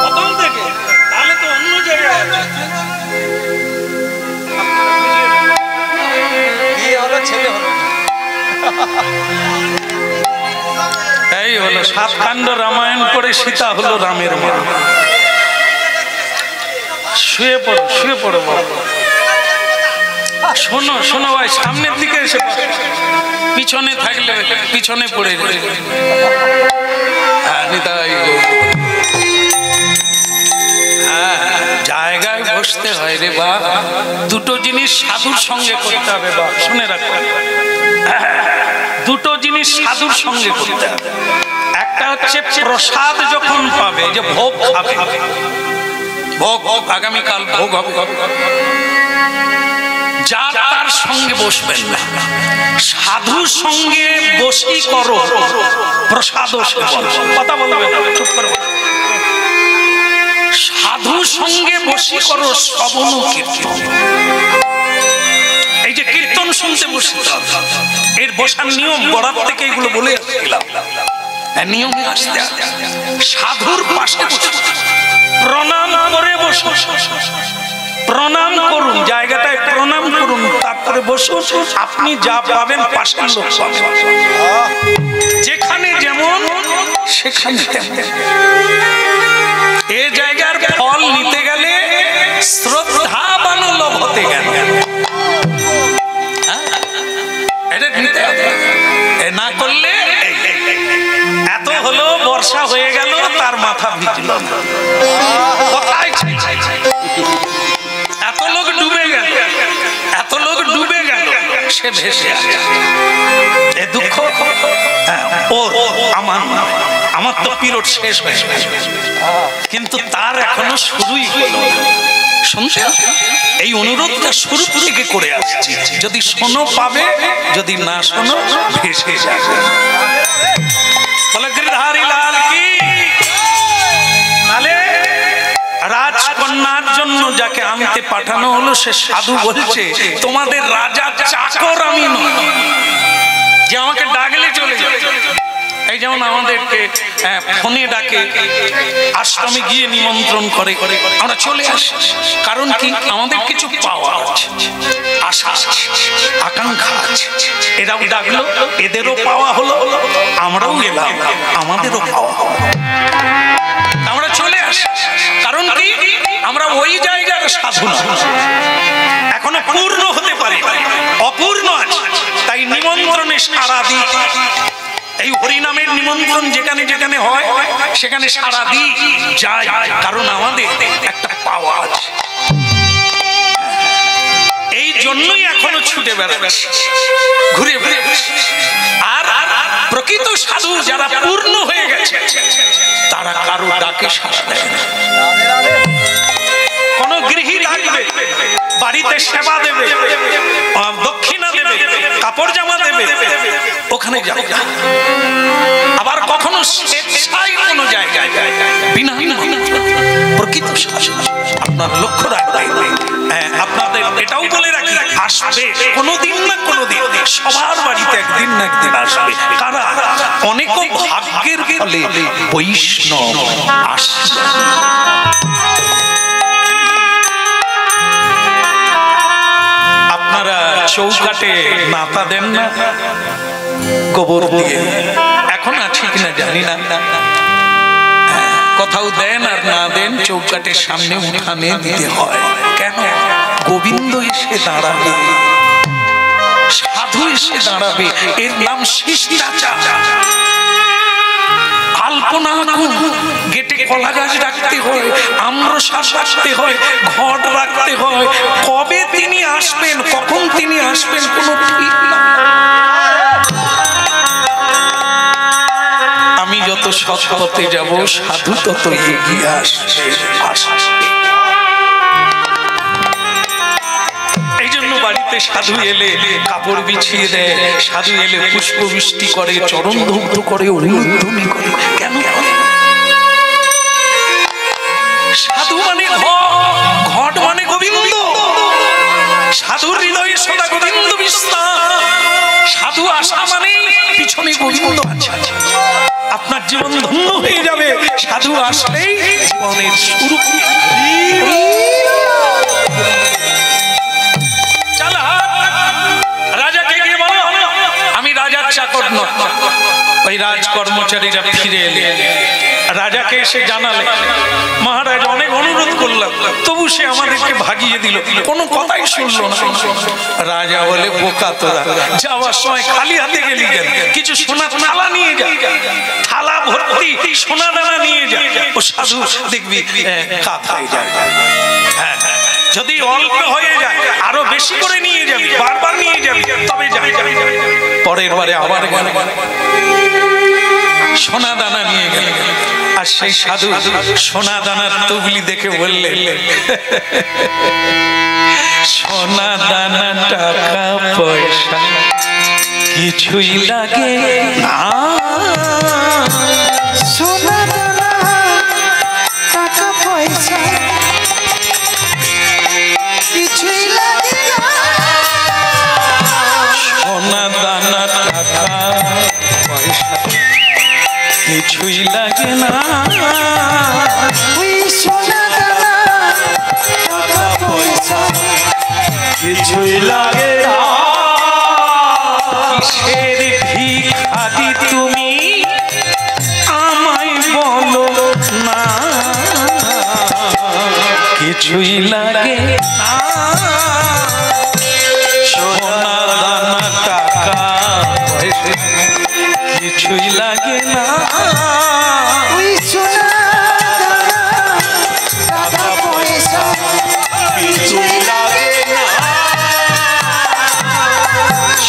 Speaker 1: প্রথম থেকে, তাহলে তো অন্য জায়গায় বিয়ে হলো, ছেলে হলো। এই হলো 7 কাণ্ড রামায়ণ করে সীতা হলো রামের মা। শুয়ে পড়ো, শুয়ে পড়ো বাবা। শোনো শোনো ভাই, সামনের দিকে এসে, পিছনে থাকলে পিছনে পড়ে যাবে। জায়গায় বসতে হয় রে বা, দুটো জিনিস সাধুর সঙ্গে করতে হবে বা, শুনে রাখো, দুটো জিনিস সাধুর সঙ্গে করতে হবে। একটা হচ্ছে প্রসাদ যখন পাবে, যে ভোগ খাবে, ভোগ আগামীকাল ভোগ হবে, যা তার সঙ্গে বসবেন না, সাধুর সঙ্গে বসি করো, প্রসাদ কথা বলবে না, চুপ করো। সাধুর সঙ্গে বসি করো শ্রবণ কীর্তন। এই যে কীর্তন শুনতে বসতে হবে, এর বসার নিয়ম গড়ার থেকে এগুলো বলে আসছিলাম, নিয়মে আসতে সাধুর পাশে প্রণাম করে বসো, প্রণাম করুন, জায়গাটায় প্রণাম করুন, তারপরে বসুন। আপনি যা পাবেন পাশের লোক পাবেন, যেখানে যেমন সেখানে তেমন। এ জায়গার ফল নিতে গেলে শ্রদ্ধাবান লোক হতে গেলে এটা নিতে হবে, না করলে এত হলো, বর্ষা হয়ে গেল, তার মাথা ভিজল, এত লোক ডুবে গেল, এত লোক ডুবে গেল, সে ভেসে আছে। এ দুঃখ ওর, আমার তো পিরিয়ড শেষ হয়ে গেছে, কিন্তু তার এখনো শুরুই হলো। শুনছে, এই অনুরোধটা শুরু থেকে করে আসছি, যদি শোনো পাবে, যদি না শোনো ভেসে যাবে। বলে গিরধারী লাল কি। তাহলে রাজকন্যার জন্য যাকে আনতে পাঠানো হলো সে সাধু বলছে তোমাদের রাজার চাকর আমি নই যে আমাকে ডাকলে চলে যাবে। এই যেমন আমাদেরকে ফোনে ডাকে, আশ্রমে গিয়ে নিমন্ত্রণ করে, আমরা চলে আসি। কারণ কি আমাদের কিছু পাওয়া আছে, আশা আছে, আকাঙ্ক্ষা আছে। এরাও ডাকলো, এদেরও পাওয়া হলো, আমরাও এলাম, আমাদেরও পাওয়া হলো, আমরা চলে আসি। কারণ কি আমরা ওই জায়গার সাধু না, এখনো পূর্ণ হতে পারি, অপূর্ণ আছে। তাই নিমন্ত্রণে সাড়া দিই। এই হরিনামের নিমন্ত্রণ যেখানে যেখানে হয় সেখানে সারা দিই যাই, কারণ আমাদের একটা পাওয়া আছে। এই জন্যই এখনো ছুটে বেড়াচ্ছি, ঘুরে ঘুরে। আর প্রকৃত সাধু যারা পূর্ণ হয়ে গেছে তারা কারো ডাকে সাড়া দেয় না। কোন গৃহী ডাকবে, বাড়িতে সেবা দেবে, দক্ষিণা দেবে, কাপড় জামা দেবে, ওখানে যাবে। আবার কখনো স্বেচ্ছায় কোনো জায়গায় বিনা প্রকৃত সাধু আপনার লক্ষ্য রাখবেন। আপনাদের এটাও বলে রাখি, আসবে কোনোদিন না কোনোদিন, সবার বাড়িতে একদিন না একদিন আসবে। কারা? অনেক ভাগ্যের ফলে বৈষ্ণব আসবে। আপনারা চৌকাটে নাতা দেন না গোবর দিয়ে? এখন আছে কিনা জানি না, কোথাও দেন আর না দেন চৌকাটের সামনে উঠানে দিতে হয়। কেন? গোবিন্দ এসে দাঁড়াবে, সাধু এসে দাঁড়াবে, এর নাম শিষ্টাচার। আলপনা গেটে কলা গাছ রাখতে হয়, আম্রশাস রাখতে হয়, ঘট রাখতে হয়। কবে তিনি আসবেন, কখন তিনি আসবেন কোনো ঠিক না। আমি যত সৎ পথে যাব সাধু তত এগিয়ে আসবে। এই জন্য বাড়িতে সাধু এলে কাপড় বিছিয়ে দেয়, সাধু এলে পুষ্প বৃষ্টি করে, চরণ ধৌত করে, অভিনন্দন করে। কেন? সাধু মানে ঘট মানে গোবিন্দ, সাধুর হৃদয়ে সদা গোবিন্দ বিস্তার। সাধু আসা মানে পিছনে গোবিন্দ আছে। আপনার জীবন ধন্য হয়ে যাবে সাধু আসলেই জীবনের শুরু। রাজাকে গিয়ে বলো আমি রাজার চাকর নয়। ওই রাজ কর্মচারীরা ফিরে এলে রাজাকে এসে জানালে, মহারাজ অনেক অনুরোধ করলাম তবু সে আমাদেরকে ভাগিয়ে দিল, কোনো কথাই শুনলো না। রাজা বলে বোকা তোরা, যাওয়ার সময় খালি হাতে গেলি কেন? কিছু সোনা থালা নিয়ে যা, থালা ভর্তি সোনা দানা নিয়ে যা। ও সাধু দেখবি কাত হয়ে যায়। হ্যাঁ, যদি অল্প হয়ে যায় আরো বেশি করে নিয়ে যাবি, বারবার নিয়ে যাবি, তবে যাবি। পরের বারে আবার সোনা দানা নিয়ে গেল। আর সেই সাধু সোনা দানার তুবলি দেখে বললে, সোনা দানা টাকা পয়সা কিছুই লাগে না,
Speaker 2: সোনা দানা টাকা পয়সা কিছুই লাগে না,
Speaker 1: সোনা দানা টাকা পয়সা কিছুই লাগে না,
Speaker 2: ওই সোনা দানা টাকা পয়সা
Speaker 3: কিছুই লাগে না।
Speaker 1: কিসের ভিখারি তুমি আমায় বলো না, কিছুই লাগে না, সোনা দানা টাকা পয়সা কিছুই লাগে না,
Speaker 2: ওই সোনা দানা টাকা পয়সা কিছুই লাগে না,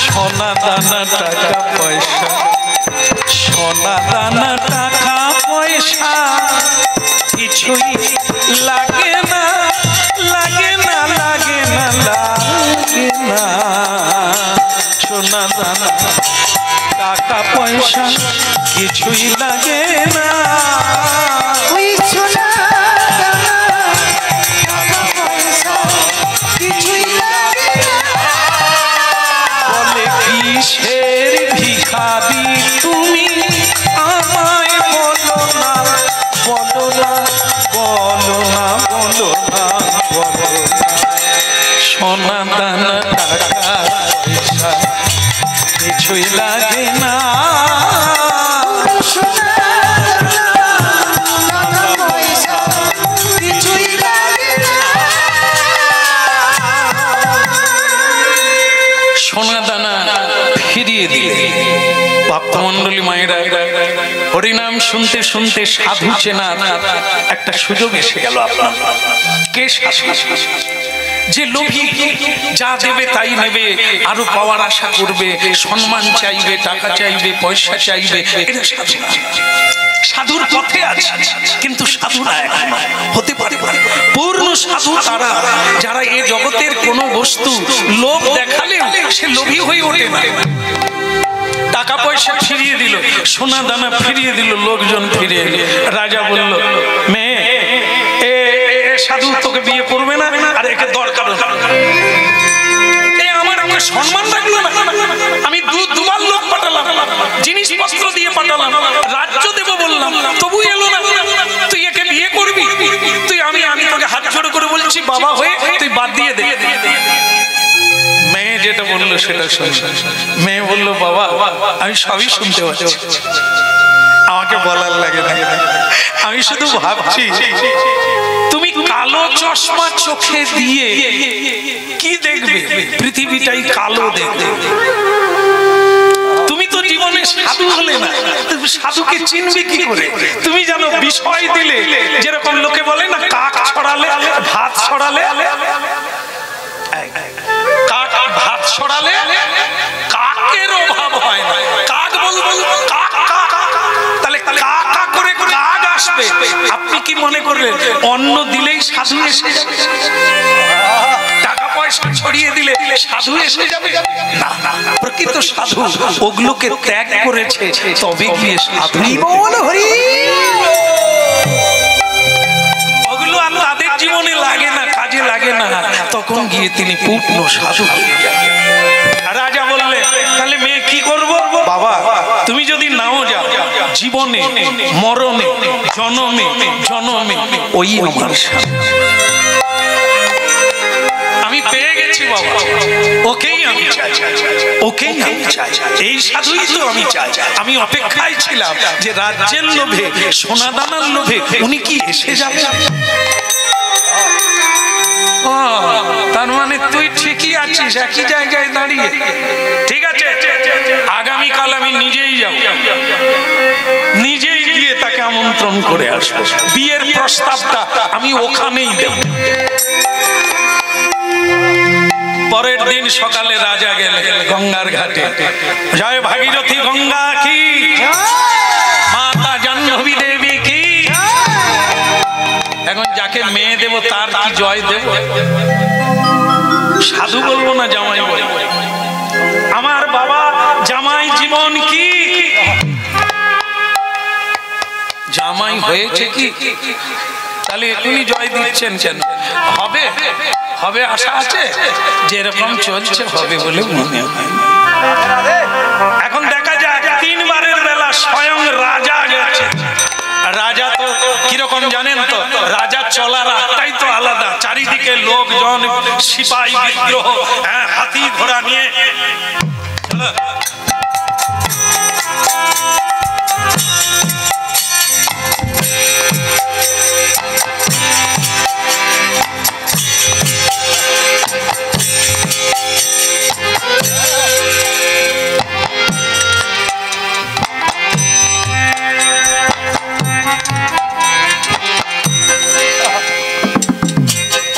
Speaker 1: সোনা দানা টাকা পয়সা, সোনা দানা টাকা পয়সা কিছুই লাগে না, লাগে না, লাগে না, লাগে না, সোনা দানা টাকা পয়সা কিছুই লাগে না,
Speaker 2: ওই সোনা দানা টাকা পয়সা কিছুই লাগে না।
Speaker 1: বলে কিসের ভিখারি তুমি আমায় বলো না, বলো না, বলো না, বলো না, বলো না। সোনা দানা টাকা পয়সা কিছুই লাগে না,
Speaker 2: সোনা দানা টাকা পয়সা কিছুই লাগে না।
Speaker 1: সোনা দানা ফিরিয়ে দিলে ভক্তমণ্ডলী মায়েরা হরিনাম শুনতে শুনতে সাধু চেনার একটা সুযোগ এসে গেল আপনার। কে সাধু? যে লোভী, যা দেবে তাই নেবে, আরো পাওয়ার আশা করবে, সম্মান চাইবে, টাকা চাইবে, পয়সা চাইবে, এটা সাধু না। সাধুর পথে আছে কিন্তু সাধু না হতে পারে। পূর্ণ সাধু তারা যারা এই জগতের কোনো বস্তু লোভ দেখালে সে লোভী হয়ে ওঠে না। টাকা পয়সা ফিরিয়ে দিল, সোনা দানা ফিরিয়ে দিল, লোকজন ফিরিয়ে দিল। রাজা বলল, মেয়ে এ সাধু তোকে বিয়ে করবে না, আর একে দরকার আমার একটা সম্মান রাখলো না। আমি দুবার লোক পাঠালাম, জিনিসপত্র দিয়ে পাঠালাম, রাজ্য দেব বললাম, তবু এলো না। তুই একে বিয়ে করবি? তুই আমি তোকে হাত জোড় করে বলছি বাবা হয়ে তুই বাদ দিয়ে দে। মেয়ে যেটা বললো সেটা শুনে মেয়ে বললো, বাবা আমি সবই শুনতে পাচ্ছি, আমাকে বলার লাগে না, আমি শুধু ভাবছি তুমি কালো চশমা চোখে দিয়ে কি দেখবে? পৃথিবীটাই কালো দেখবে। তুমি তো জীবনে সাধু হলে না, সাধুকে চিনবে কি করে? তুমি জানো বিষয় দিলে যেরকম লোকে বলে না, কাক ছড়ালে ভাত ছড়ালে, কাক ভাত ছড়ালে কাকের অভাব হয় না। কাক বলবো কাক কাক, তাহলে কাক কাক করে কাক আসবে। আপনি কি মনে করলেন অন্ন দিলেই সাধু এসে যাবে? টাকা পয়সা ছড়িয়ে দিলে সাধু এসে যাবে? না, প্রকৃত সাধু ওগুলোকে ত্যাগ করেছে, তবে গিয়ে সাধু।
Speaker 2: বল হরি,
Speaker 1: ওগুলো আর তাদের জীবনে লাগে না, কাজে লাগে না, তখন গিয়ে তিনি পূর্ণ সাধু হয়ে যান। রাজা বললে, তাহলে মেয়ে কি করবো? বাবা তুমি যদি নাও যাও, জীবনে মরণে জনমে জনমে ওই আমার স্বামী। আমি পেয়ে গেছি বাবা, ওকেই আমি চাই, ওকেই আমি চাই, এই সাধুই তো আমি চাই। আমি অপেক্ষায় ছিলাম যে রাজ্যের লোভে, সোনা দানার লোভে উনি কি এসে যাবে। তার মানে তুই ঠিকই আছিস, একই জায়গায় দাঁড়িয়ে। ঠিক আছে, আগামীকাল আমি নিজেই যাব, নিজেই গিয়ে তাকে আমন্ত্রণ করে আসবো। বিয়ের প্রস্তাবটা আমি ওখানেই দেব। পরের দিন সকালে রাজা গেলেন গঙ্গার ঘাটে। জয় ভাগীরথী গঙ্গা কি, মাতা জাহ্নবী দেবী কি। এখন যাকে মেয়ে দেব তার কি জয় দেব? সাধু বলবো না জামাই বলবো? আমার বাবা জামাই জীবন কি, জামাই হয়েছে কি? তাহলে এখনই জয় দিচ্ছেন কেন? হবে হবে আশা আছে, যেরকম চলছে হবে বলে মনে হয়। এখন দেখা যায় 3 বারের বেলা স্বয়ং রাজা গেছে। রাজা তো কিরকম জানেন তো, রাজা চলার রাস্তাই তো আলাদা। চারিদিকে লোকজন, সিপাহী বিদ্রোহ, হাতি ঘোড়া নিয়ে।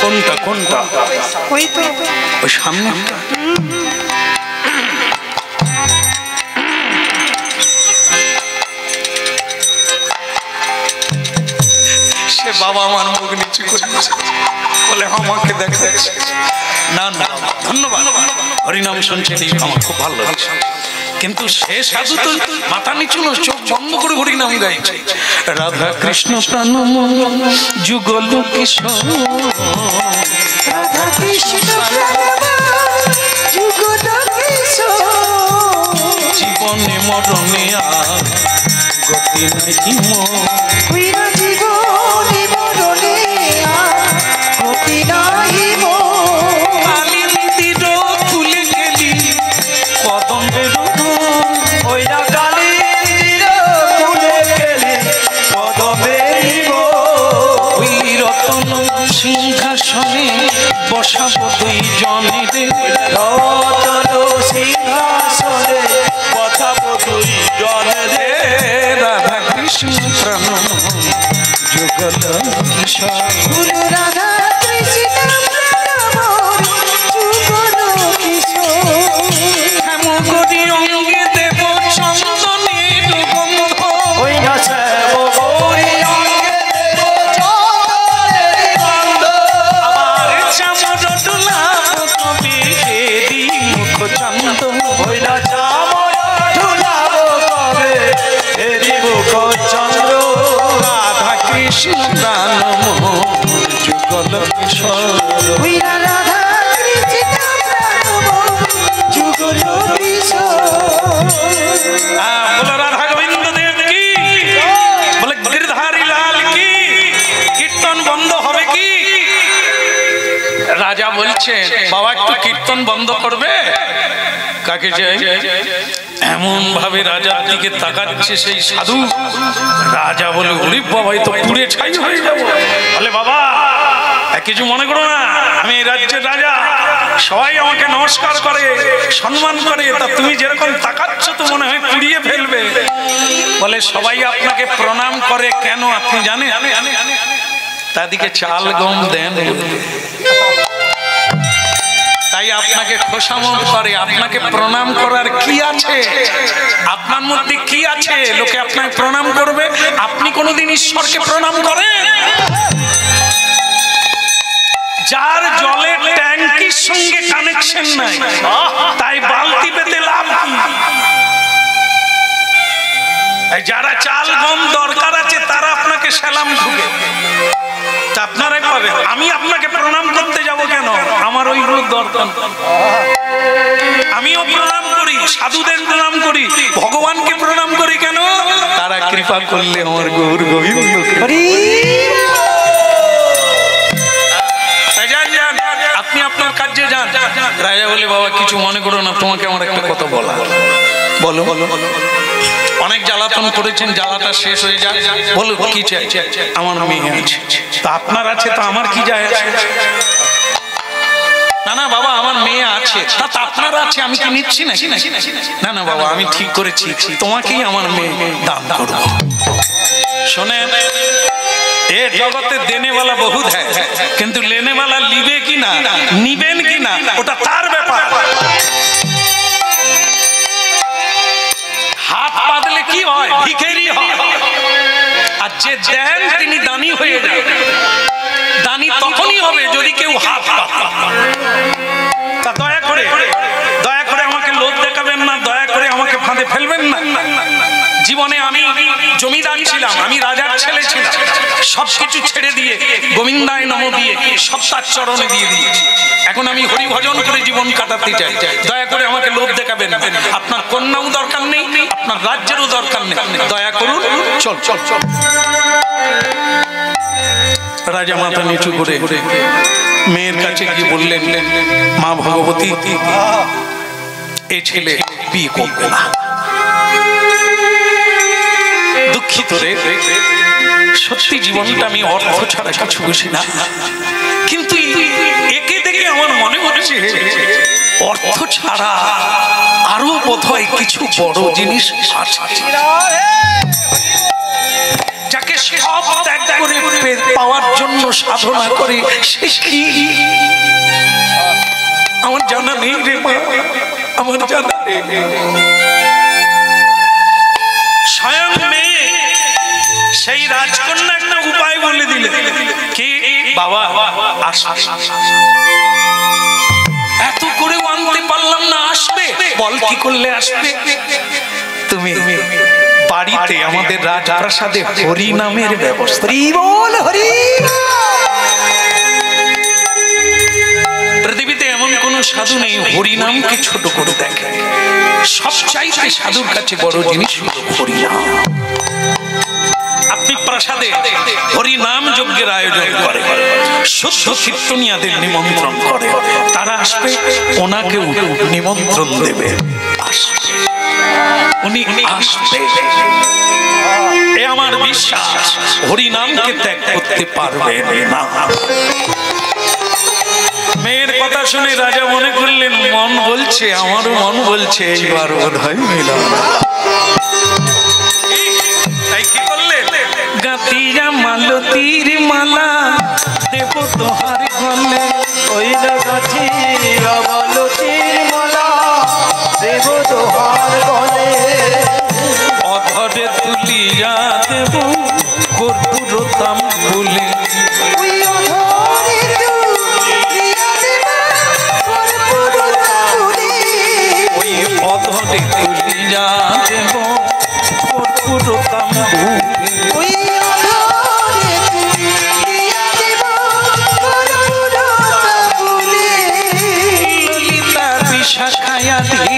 Speaker 1: কোনটা কোনটা?
Speaker 2: ওই তো
Speaker 1: ওই সামনে। সে বাবা আমার মুখ নিচু করে বলে আমাকে দেখাচ্ছে। না না ধন্যবাদ, হরিনাম শুনছেন আমার খুব ভালো লাগছে। কিন্তু সে সাধু তো মাথা নিচু না, চোখ বন্ধ করে হরি নাম গাইছে। রাধা কৃষ্ণ প্রাণ যুগল কিশোর,
Speaker 2: রাধা কৃষ্ণ যুগল কিশোর,
Speaker 1: জীবনে মরণে আর গতি নাই মোর।
Speaker 2: হইরা জীবনে মরণে আর গতি নাই মোর।
Speaker 1: কালিন্দির ফুলে গেলি কদমের
Speaker 3: ওই না কালিন্দির ফুলে গেলি কদমের
Speaker 1: ওই রতন সিংহাসনে বসাবো দুই জনে রে।
Speaker 3: রতন সিংহাসনে বসাবো দুই জনে রে।
Speaker 1: রাধা কৃষ্ণ প্রাণ যুগল কিশোর,
Speaker 2: গুরু রাধা কৃষ্ণ প্রাণ যুগল কিশোর,
Speaker 1: হেম করি অঙ্গে দেব চন্দনের গন্ধ।
Speaker 3: ওই না শ্যাম গৌরী অঙ্গে দেব চন্দনের গন্ধ।
Speaker 1: আমার চামর ডোলাব কবে হেরি মুখ চন্দ।
Speaker 3: ওই না চামর ঢুলাব কবে হেরি মুখ চন্দ্র।
Speaker 1: রাধা কৃষ্ণ প্রাণ যুগল কিশোর,
Speaker 2: হইরা রাধা কৃষ্ণ প্রাণ যুগল কিশোর।
Speaker 1: বলো রাধা গোবিন্দ দেব কি, বলে গিরধারী লাল কি। কীর্তন বন্ধ হবে কি? রাজা বলছেন বাবা একটু কীর্তন বন্ধ করবে। কাকে চাই? এমন ভাবে রাজার দিকে তাকাচ্ছে সেই সাধু। রাজা বলে ওরে বাবা এ তো পুড়ে ছাই হয়ে যাবো। বলে বাবা কিছু মনে করো না, আমি এই রাজ্যের রাজা, সবাই আমাকে নমস্কার করে সম্মান করে, তা তুমি যেরকম তাকাচ্ছ তো মনে হয় পুড়িয়ে ফেলবে। বলে সবাই আপনাকে প্রণাম করে কেন আপনি জানেন? তাদিকে চাল গম দেন তাই আপনাকে খোসামত করে। আপনাকে প্রণাম করার কি আছে? আপনার মধ্যে কি আছে লোকে আপনাকে প্রণাম করবে? আপনি কোনোদিন ঈশ্বরকে প্রণাম করেন? যার জলের ট্যাঙ্কির সঙ্গে কানেকশন নাই, তাই বালতি পেতে লাভ কি? যারা চাল গম দরকার আছে তারা আপনাকে সালাম ঢুকে, আপনারাই পাবেন। আমি আপনাকে প্রণাম করতে যাব কেন? আমার ওইগুলো দরকার। আমিও প্রণাম করি, সাধুদের প্রণাম করি, ভগবানকে প্রণাম করি কেন? তারা কৃপা করলে আমার গৌর গোবিন্দ। আপনি আপনার কাজে যান। রাজা বলে বাবা কিছু মনে করো না, তোমাকে আমার একটা কথা বলা। বলো বলো। অনেক জ্বালাতন করেছেন, জ্বালাটা শেষ হয়ে যায়। বলো কি চাই? আমার মেয়ে আছে। তা আপনার আছে তো আমার কি যায়? না না বাবা আমার মেয়ে আছে। তা আপনার আছে, আমি কি নিচ্ছি না? না না বাবা আমি ঠিক করেছি, তোমাকেই আমার মেয়ে দান করব। শোনেন এ জগতে দেনে वाला बहुत है, কিন্তু लेने वाला লিবে কি না, নিবেন কি না ওটা তার ব্যাপার। হাত পাতলে কি হয়? ভিখারি হয়। আর যে দেন তিনি দানি হয়ে যান। দানি তখনই হবে যদি কেউ হাত পাতে। তা দয়া করে আমাকে লোভ দেখাবেন না, দয়া করে আমাকে ফাঁদে ফেলবেন না। জীবনে আমি জমিদার ছিলাম, আমি রাজার ছেলে ছিলাম, সবকিছু ছেড়ে দিয়ে গোবিন্দায় নমঃ দিয়ে সব তার চরণে দিয়ে দিয়েছি। এখন আমি হরি ভজন করে জীবন কাটাতে চাই। দয়া করে আমাকে লোভ দেখাবেন না। আপনার কন্যাও দরকার নেই, আপনার রাজ্যেরও দরকার নেই, দয়া করুন। চল চল চল। রাজা মাথা নিচু করে মেয়ের কাছে গিয়ে বললেন মা ভগবতী এই ছেলে বিয়ে করবে না। দুঃখিত রে, সত্যি জীবনটা আমি অর্থ ছাড়া কিছু বুঝি না, কিন্তু একে দেখে আমার মনে হচ্ছে অর্থ ছাড়া আরো বোধহয় কিছু বড় জিনিস আছে, যাকে সব ত্যাগ করে পাওয়ার জন্য সাধনা করে সে কি আমার জানা নেই রে মা, আমার জানা নেই। স্বয়ং মেয়ে সেই রাজকন্যা একটা উপায় বলে দিলে কি বাবা এত করে আনতে পারলাম না, আসবে, বল কি করলে আসবে? তুমি বাড়িতে আমাদের রাজপ্রাসাদে হরি নামের ব্যবস্থা।
Speaker 2: হরি বল হরি।
Speaker 1: পৃথিবীতে এমন কোন সাধু নেই হরি নামকে ছোট করে দেখে। সবচাইতে সাধুর কাছে বড় জিনিস হরি নাম। আপনি প্রাসাদে হরি নাম যজ্ঞের আয়োজন করে, শুদ্ধ কীর্তনিয়াদের নিমন্ত্রণ করে, তারা আসবে, ওনাকেও নিমন্ত্রণ দেবে, আসবে, উনি আসবে। এ আমার বিশ্বাস, হরি নামকে ত্যাগ করতে পারবে না। মেয়ের কথা শুনে রাজা মনে করলেন, মন বলছে, আমারও মন বলছে এইবার বোধহয় মিলন। তাই কি করলেন? গাতিয়া মালতীর মালা দেব তোহার গলে,
Speaker 3: ওই গাছিয়া মালতীর মালা দেব তোহার গলে,
Speaker 1: অধরে তুলিয়া দেব কর্পূর তাম্বুলে,
Speaker 2: ওই অধরে তুলিয়া দেব কর্পূর তাম্বুলে,
Speaker 1: ওই অধরে তুলিয়া দেব কর্পূর তাম্বুলে,
Speaker 2: ওই অধরে তুলিয়া দেব কর্পূর তাম্বুলে,
Speaker 1: ললিতা বিশাখায়াদি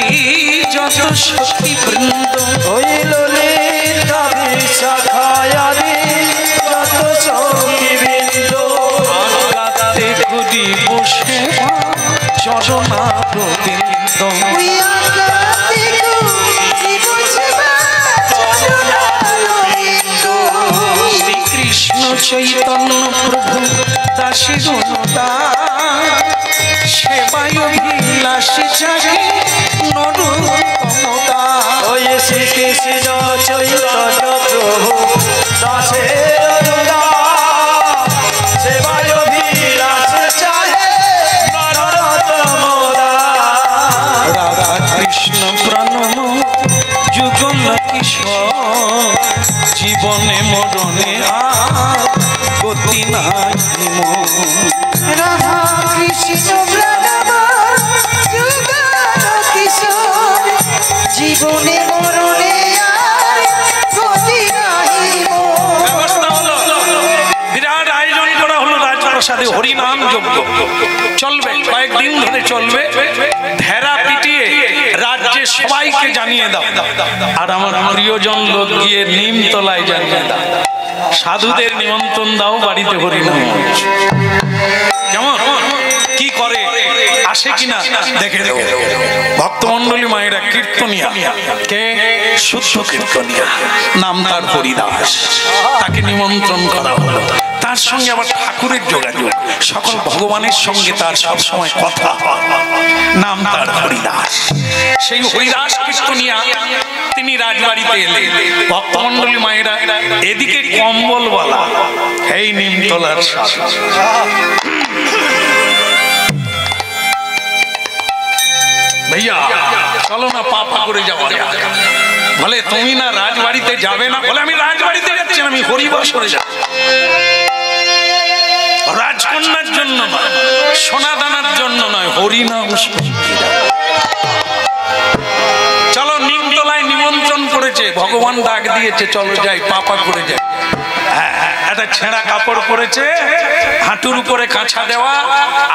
Speaker 1: যত সখী বৃন্দ,
Speaker 3: ওই ললিতা বিশাখায়াদি যত সখীবৃন্দ,
Speaker 1: আগাতে গুলি বসে চরণার বৃন্দ,
Speaker 2: ওই আকাশে গুলি বসবা চরণারবিন্দ,
Speaker 1: শ্রীকৃষ্ণ চৈতন্য প্রভু দাসী গণদাস, সেবায় অভিলাষী জাগে নরোত্তমদা,
Speaker 3: ওই শ্রীকৃষ্ণ চৈতন্য প্রভু দাসের দাস, সেবায় অভিলাষ চাহে নরোত্তম দাস।
Speaker 1: রাধা কৃষ্ণ প্রণম যুগল কিশোর, জীবনে মরণে আর গতি নাই মোর,
Speaker 2: রাধা কৃষ্ণ প্রণাম যুগল কিশোর, জীবনে মরণে আর গতি নাই মোর।
Speaker 1: ব্যবস্থা হলো, বিরাট আয়োজন করা হলো রাজপ্রাসাদে হরিনাম যজ্ঞ চলবে, কয়েকদিন ধরে চলবে। ভেড়া পিটিয়ে রাজ্যে সবাইকে জানিয়ে দাও, আর আমার প্রিয়জন লোক গিয়ে নিমতলায় জানিয়ে দাও, সাধুদের নিমন্ত্রণ দাও, বাড়িতে হরিনাম হচ্ছে। কেমন কি করে, আসে কিনা দেখে দেব। ভক্তমন্ডলী মায়েরা কীর্তনিয়া, কে শুদ্ধ কীর্তনিয়া, নাম তার হরিদাস, তাকে নিমন্ত্রণ করা হলো। তার সঙ্গে আবার ঠাকুরের যোগাযোগ, সকল ভগবানের সঙ্গে তার সবসময় কথা, নাম তার হরিদাস। সেই হরিদাস কীর্তনিয়া তিনি রাজবাড়িতে এলেন। ভক্তমন্ডলী মায়েরা এদিকে কম্বল বলা, এই নিমতলার সাধু। भैया चलो ना पापा করে যাওয়া যাক। বলে তুমি না রাজবাড়িতে যাবে না? বলে আমি রাজবাড়িতে যাচ্ছি না, আমি হরিবাসরে যাব। রাজকন্যার জন্য নয়, সোনাদানার জন্য নয়, হরিনাম শুনতে যাব। চলো, নিমতলায় নিমন্ত্রণ করেছে, ভগবান ডাক দিয়েছে, চলো যাই, পাপা করে যাই। একটা ছেঁড়া কাপড় পরেছে, হাঁটুর উপরে কাঁচা দেওয়া,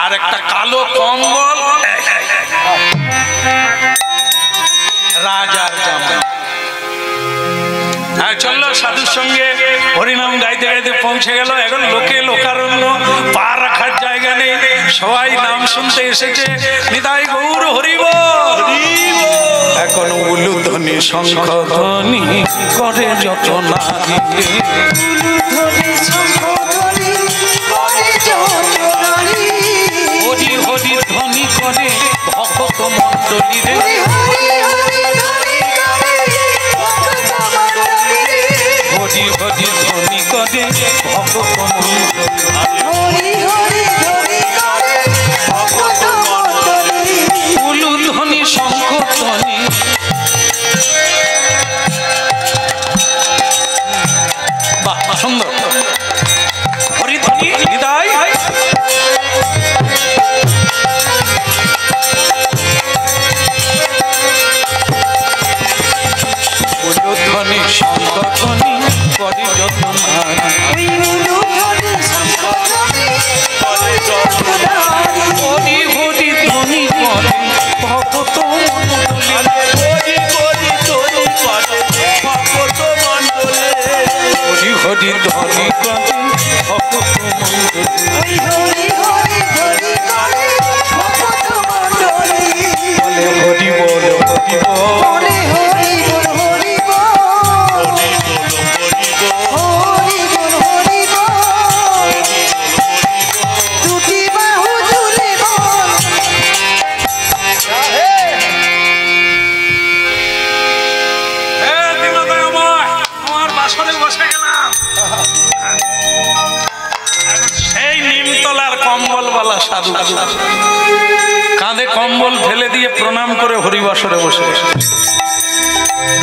Speaker 1: আর একটা কালো কম্বল, রাজার জামা। চললো সাধুর সঙ্গে হরিনাম গাইতে গাইতে পৌঁছে গেল। এখন লোকে লোকারণ্য, পা রাখার জায়গা নেই, সবাই নাম শুনতে এসেছে। নিতাই গৌর হরিব। এখন উলুধ্বনি শঙ্খ ধ্বনি করে যত নারী,
Speaker 2: উলুধ্বনি শঙ্খ ধ্বনি করে যত নারী,
Speaker 1: হরি হরি ধ্বনি করে ভক্ত মণ্ডলী রে,
Speaker 2: হরি হরি ধ্বনি করে ভক্ত মণ্ডলী,
Speaker 1: হরি হরি ধ্বনি করে ভক্ত মণ্ডলী,
Speaker 2: হরি হরি ধ্বনি করে ভক্ত মণ্ডলী,
Speaker 1: উলুধ্বনি শঙ্খ ধ্বনি। বাহ, সুন্দর হরিধ্বনি বিদায়। করে যত্ন
Speaker 2: ওই নীলু ধরি শঙ্করী করে যত্নদারি।
Speaker 1: হরি হরি ধ্বনি করে ভক্ত মণ্ডলী। হরি হরি ধ্বনি করে ভক্ত মণ্ডলী।
Speaker 2: ওই হরি হরি হরি করে ভক্ত মণ্ডলী।
Speaker 1: বলে হরি বল হরি বল।
Speaker 2: বলে হরি বল হরি বল। হরি বল হরি বল। দুটি বাহু তুলে বল।
Speaker 1: আমার বাসরে বসে গেলাম। সেই নিমতলার কম্বলওয়ালা সাধু কাঁধে কম্বল ফেলে দিয়ে প্রণাম করে হরিবাসরে বসে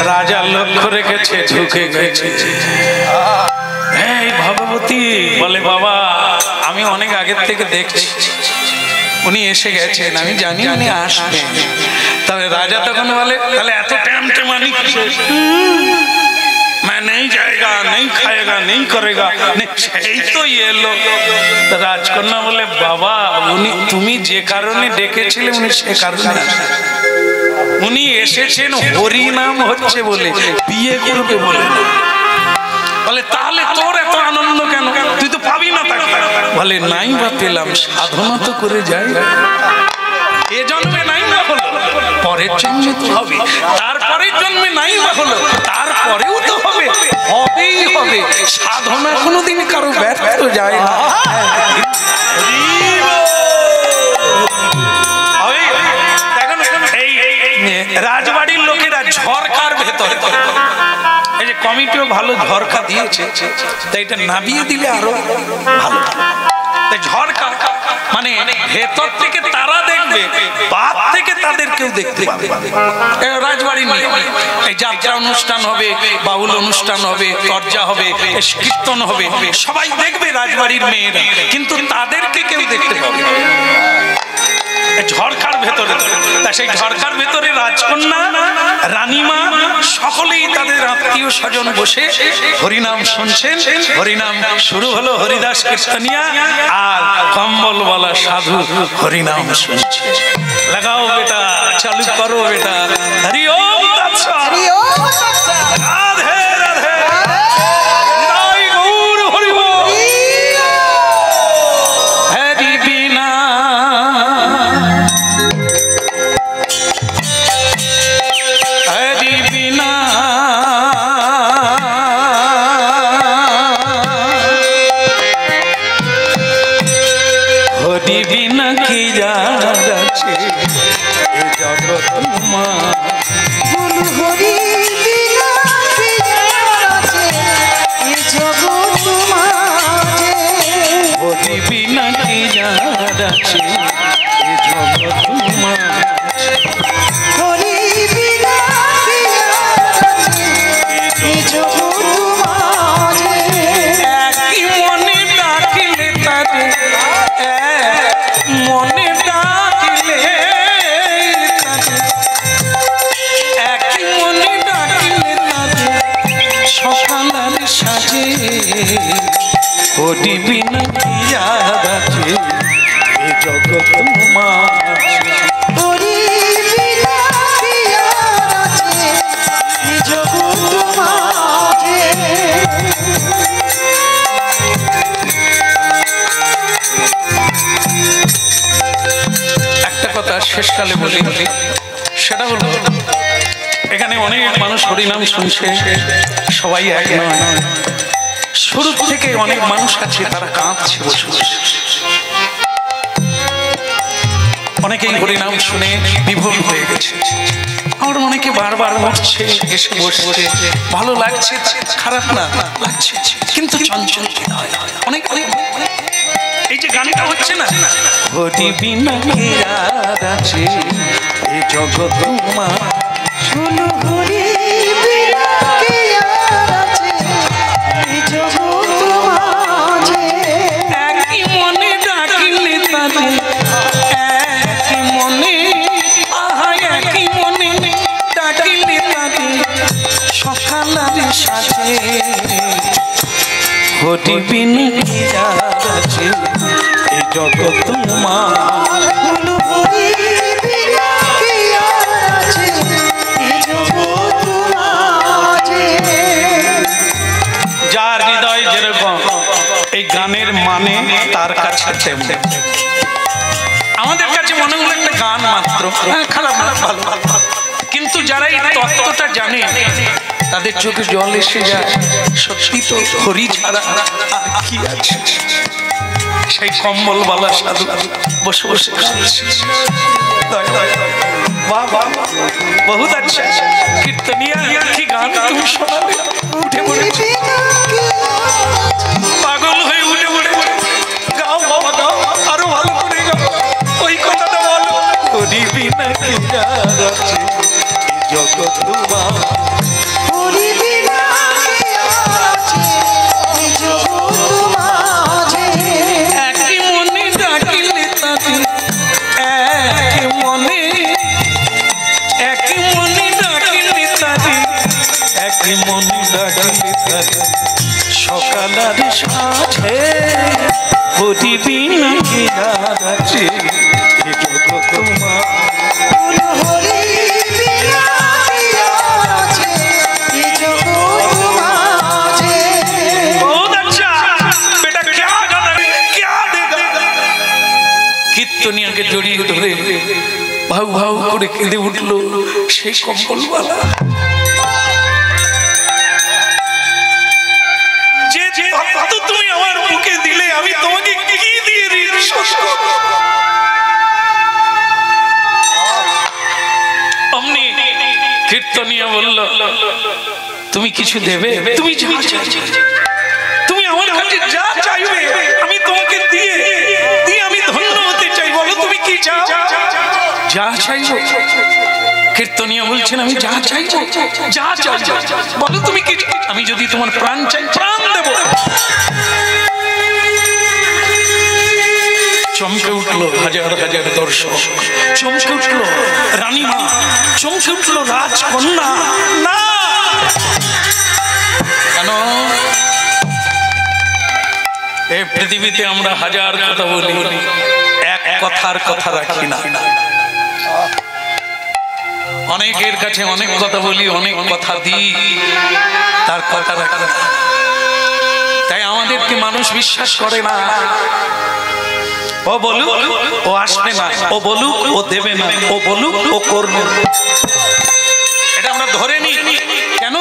Speaker 1: রাজা লক্ষ্য রেখেছে, ঢুকে গেছে। এই ভগবতী বলে, বাবা আমি অনেক আগের থেকে দেখছি উনি এসে গেছেন, আমি জানি উনি আসবেন। তবে রাজা তখন বলে, তাহলে এত টেমটেমানি मैं नहीं जाएगा, नहीं खाएगा, नहीं करेगा, সেই তো এলো। রাজকন্যা বলে, বাবা উনি তুমি যে কারণে ডেকেছিলে উনি সে কারণে উনি এসেছেন হরি নাম হচ্ছে বলে, বিয়ে করবে বলে। বলে তাহলে তোর এত আনন্দ কেন, তুই তো পাবি না তাকে। বলে নাই বা পেলাম, সাধনা তো করে যাই। এ জন্মে নাই বা হলো, পরের জন্মে তো হবে, তারপরের জন্মে নাই বা হলো, তারপরেও তো হবে, হবেই হবে। সাধনা কোনোদিন কারো ব্যর্থ যায় না। রাজবাড়ির লোকেরা ঝরকার ভেতরে, এই যে কমিটিও ভালো ঝরকা দিয়েছে, তাই এটা নামিয়ে দিলে আরো ভালো। ঝরকা মানে ভেতর থেকে তারা দেখবে, বাদ থেকে তাদের কেউ দেখতে পাবে। রাজবাড়ি নিয়ে এই যাত্রা অনুষ্ঠান হবে, বাউল অনুষ্ঠান হবে, চর্চা হবে, কীর্তন হবে, সবাই দেখবে রাজবাড়ির মেয়েরা, কিন্তু তাদেরকে কেউ দেখতে পাবে ঝরকার ভেতরে। তা সেই ঝরকার ভেতরে রাজকন্যা, রানীমা সকলেই তাদের আত্মীয় স্বজন বসে হরিনাম শুনছেন। হরিনাম শুরু হলো, হরিদাস কীর্তনিয়া আর কম্বলওয়ালা সাধু হরিনাম শুনছে। লাগাও বেটা, চালু করো বেটা। হরি ওম তৎসৎ।
Speaker 2: হরি ওম তৎসৎ।
Speaker 1: রাধে রাধে। জয় গৌর হরি বল। হরি বিনা हरि बिना हरि बिना की याद আছে এ জগৎ মা।
Speaker 2: বল হরি বিনা কি আছে এ জগৎ মাঝে।
Speaker 1: হরি বিনা কি याद আছে এ জগৎ মা।
Speaker 2: হরি বিনা কি আছে এ জগৎ মাঝে।
Speaker 1: একই মনে ডাকিলে তারে, এক মনে ডাকিলে তারে, একই মনে ডাকিলে তারে সকালের সাজে। হরি বিনা কি याद আছে এ জগৎ মাঝে।
Speaker 2: হরি বিনা কি আছে এ জগৎ মাঝে।
Speaker 1: একটা কথা শেষকালে বলি, সেটা হলো এখানে অনেক মানুষ হরিনাম শুনছে, সবাই এক নয়। শুরু থেকে অনেক মানুষ আছে তারা কাঁদছে বসে বসে। অনেকেই হরিনাম শুনে বিভোর হয়ে গেছে। আমার অনেকে বারবার উঠছে, এসে বসছে, ভালো লাগছে, খারাপ না লাগছে, কিন্তু চঞ্চল হয়। অনেক অনেক এই যে গানটা হচ্ছে না, হরি বিনা কি याद আছে এ জগৎ মা।
Speaker 2: শোনো হরি বিনা কি আছে এ জগৎ মাঝে।
Speaker 1: একই মনে ডাকিলে তারে, একই মনে, আহা একই মনে ডাকিলে তারে সকালের সাজে। হরি বিন কি যার আছে এই জগৎ মা
Speaker 2: বলো হরি বিনা কি আর আছে এই জগৎ মাঝে।
Speaker 1: যার হৃদয় যেরকম এই গানের মানে তার কাছে তেমন। আমাদের কাছে মনে হলো একটা গান মাত্র, খারাপ না, ভালো, কিন্তু যারা এই তত্ত্বটা জানে তাদের চোখে জল এসে যায়। সত্যি তো হরি ছাড়া আর কি আছে। সেই কম্বলওয়ালা সাধু বসে বসে বাহ বাহ, বহুত আচ্ছা কীর্তনিয়া, কি গান তুমি শোনালে। উঠে পড়ে পাগল হয়ে উঠে পড়ে গাও বাবা গাও, আরো ভালো করে গাও, ওই কথাটা বলো। হরি বিনা কি যার আছে এই জগৎ মা
Speaker 2: হরি বিনা কি আর আছে এই জগৎ মাঝে।
Speaker 1: একই মনে ডাকিলে তাকে, একই মনে, একই মনে ডাকিলে তাকে, একই মনে ডাকিলে তাকে সকাল আর সাঁঝে। হরি বিনা কি যার আছে এই জগৎ মা
Speaker 2: বলো হরি বিনা কি আর আছে এই জগৎ মাঝে।
Speaker 1: बहुत अच्छा बेटा, क्या गाना, क्या देगा। কীর্তনিয়াকে জড়িয়ে ধরে ভাউ ভাউ করে কেঁদে উঠলো সেই কম্বলওয়ালা। যে তত্ত্ব তুমি আমার বুকে দিলে আমি তোমাকে কি দিয়ে ঋণ শোধ করব। অমনি কীর্তনিয়া বলল, তুমি কিছু দেবে? তুমি যা চাইবে, তুমি আমার কাছে যা চাইবে আমি তোমাকে দিয়ে দিয়ে আমি ধন্য হতে চাই। বলো তুমি কি চাও? যা চাইবো। কীর্তনিয়া বলছেন আমি যা চাইবো, যা চাইবো বলো তুমি কি। আমি যদি তোমার প্রাণ চাই প্রাণ দেব। চমকে উঠলো হাজার হাজার দর্শক, চমকে উঠলো রানীমা, চমকে উঠলো রাজকন্যা। না, কেন? এই পৃথিবীতে আমরা হাজার কথা বলি, এক কথার কথা রাখি না। অনেকের কাছে অনেক কথা বলি, অনেক কথা দিই, তার কথা রাখি না। তাই আমাদেরকে মানুষ বিশ্বাস করে না। ও বলুক ও আসবে না, ও বলুক ও দেবে না, ও বলুক ও করবে না, এটা আমরা ধরে নিই। কেন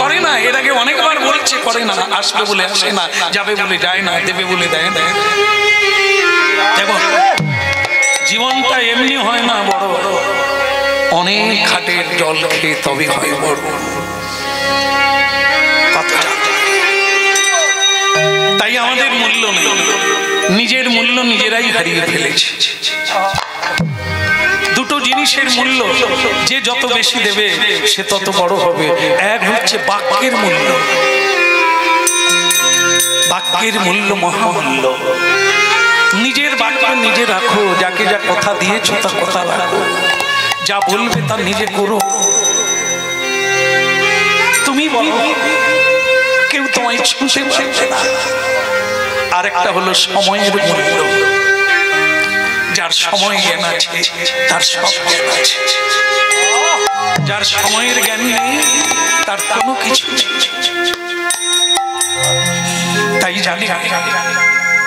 Speaker 1: করে না? এর আগে অনেকবার বলছে করে না, আসবে বলে আসে না, যাবে বলে যায় না, দেবে বলে দেয় না। দেখো জীবনটা এমনি হয় না বড়, অনেক ঘাটের জল খেয়ে তবে হয় বড়। তাই আমাদের মূল্য নেই, নিজের মূল্য নিজেরাই হারিয়ে ফেলেছে। দুটো জিনিসের মূল্য যে যত বেশি দেবে সে তত বড় হবে। এক হচ্ছে বাক্যের মূল্য, বাক্যের মূল্য মহামূল্য। নিজের বাক্য নিজে রাখো, যাকে যা কথা দিয়েছো তা কথা রাখো, যা বলবে তা নিজে করো। তুমি বলো, কেউ তোমায় ছুঁতে পারবে না। আরেকটা হলো সময়ের মূল্য। যার সময় জ্ঞান আছে তার সব জ্ঞান আছে, যার সময়ের জ্ঞান নেই তার কোনো কিছু নেই। তাই জানি,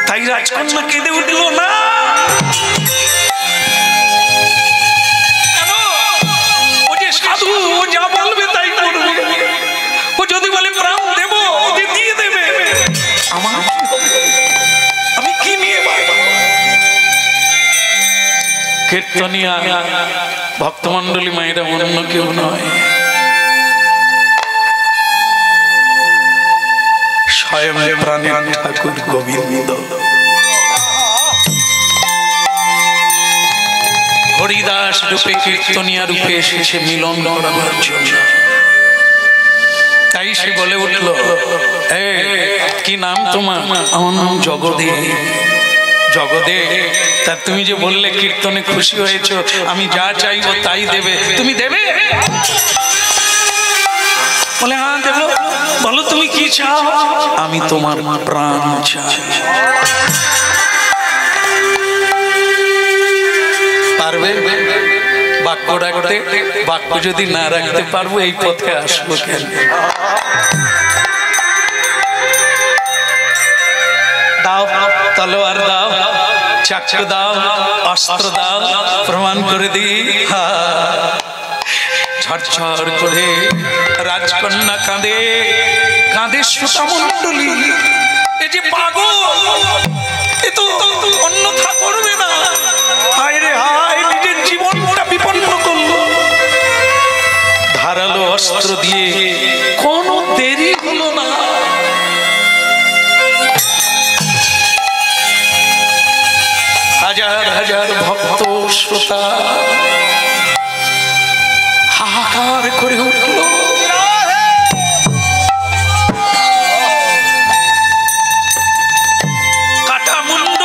Speaker 1: তাই রাজকন্যা কেঁদে উঠল না। ও যে সাধু, ও যা বলবে তাই করবে। ও যদি বলে প্রাণ দেব, ও দিয়ে দেবে। আমার আমি কি নিয়ে কীর্তনিয়া ভক্তমন্ডলী মায়েরা অন্য কেউ নয়, স্বয়ং প্রাণের ঠাকুর গোবিন্দ। হরিদাস রূপে কীর্তনিয়া রূপে এসেছে মিলন করাবার জন্য। তাই সে বলে উঠল, কি নাম তোমার? আমার নাম জগদে। জগদে, তা তুমি যে বললে কীর্তনে খুশি হয়েছো, আমি যা চাইবো তাই দেবে, তুমি দেবে? বলে হ্যাঁ দেব। বলো তুমি কি চাও? আমি তোমার প্রাণ চাই। পারবে বাক্য রাখতে? বাক্য যদি না রাখতে পারবো এই পথে আসবো কেন? দাও তলোয়ার দাও, চাকু দাও, অস্ত্র দাও, প্রমাণ করে দিই। ঝরঝর করে রাজকন্যা কাঁদে, কাঁদে সুতামণ্ডলী। এই যে পাগল, এ তো অন্যথা করবে না। হায় রে হায়, নিজের জীবনটা বিপন্ন করলো। ধারালো অস্ত্র দিয়ে কোনো দেরি হলো না। হাজার হাজার ভক্ত শ্রোতা হাহাকার করে উঠল। কাটা মুন্ড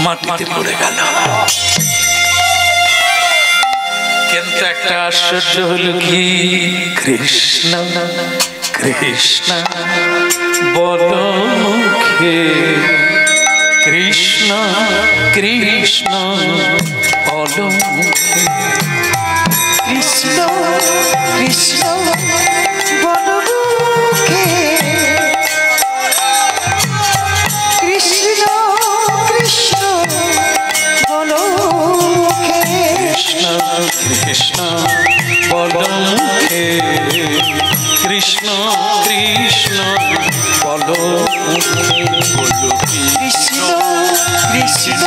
Speaker 1: মাটিতে পড়ে গেল। কিন্তু একটা আশ্চর্য হলো কি, কৃষ্ণ কৃষ্ণ বল মুখে, কৃষ্ণ কৃষ্ণ বল মুখে,
Speaker 2: কৃষ্ণ কৃষ্ণ বল মুখে, কৃষ্ণ কৃষ্ণ বল মুখে,
Speaker 1: কৃষ্ণ কৃষ্ণ বল মুখে, কৃষ্ণ কৃষ্ণ বল মুখে,
Speaker 2: কৃষ্ণ কৃষ্ণ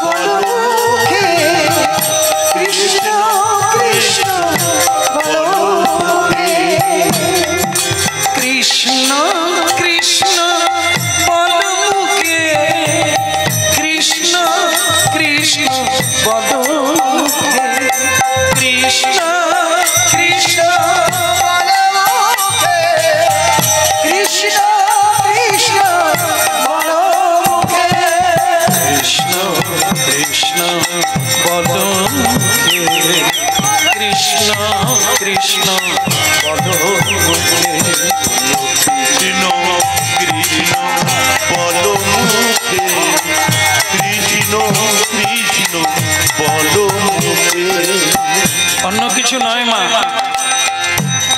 Speaker 2: বল মুখে, কৃষ্ণ কৃষ্ণ বল মুখে,
Speaker 1: কৃষ্ণ কৃষ্ণ বল মুখে, কৃষ্ণ কৃষ্ণ বল মুখে, কৃষ্ণ কৃষ্ণ
Speaker 2: বল মুখে, কৃষ্ণ কৃষ্ণ বল মুখে,
Speaker 1: কৃষ্ণ কৃষ্ণ বল মুখে, কৃষ্ণ কৃষ্ণ বল মুখে,
Speaker 3: কৃষ্ণ কৃষ্ণ বল মুখে, কৃষ্ণ কৃষ্ণ বল মুখে।
Speaker 1: অন্য কিছু নয় মা,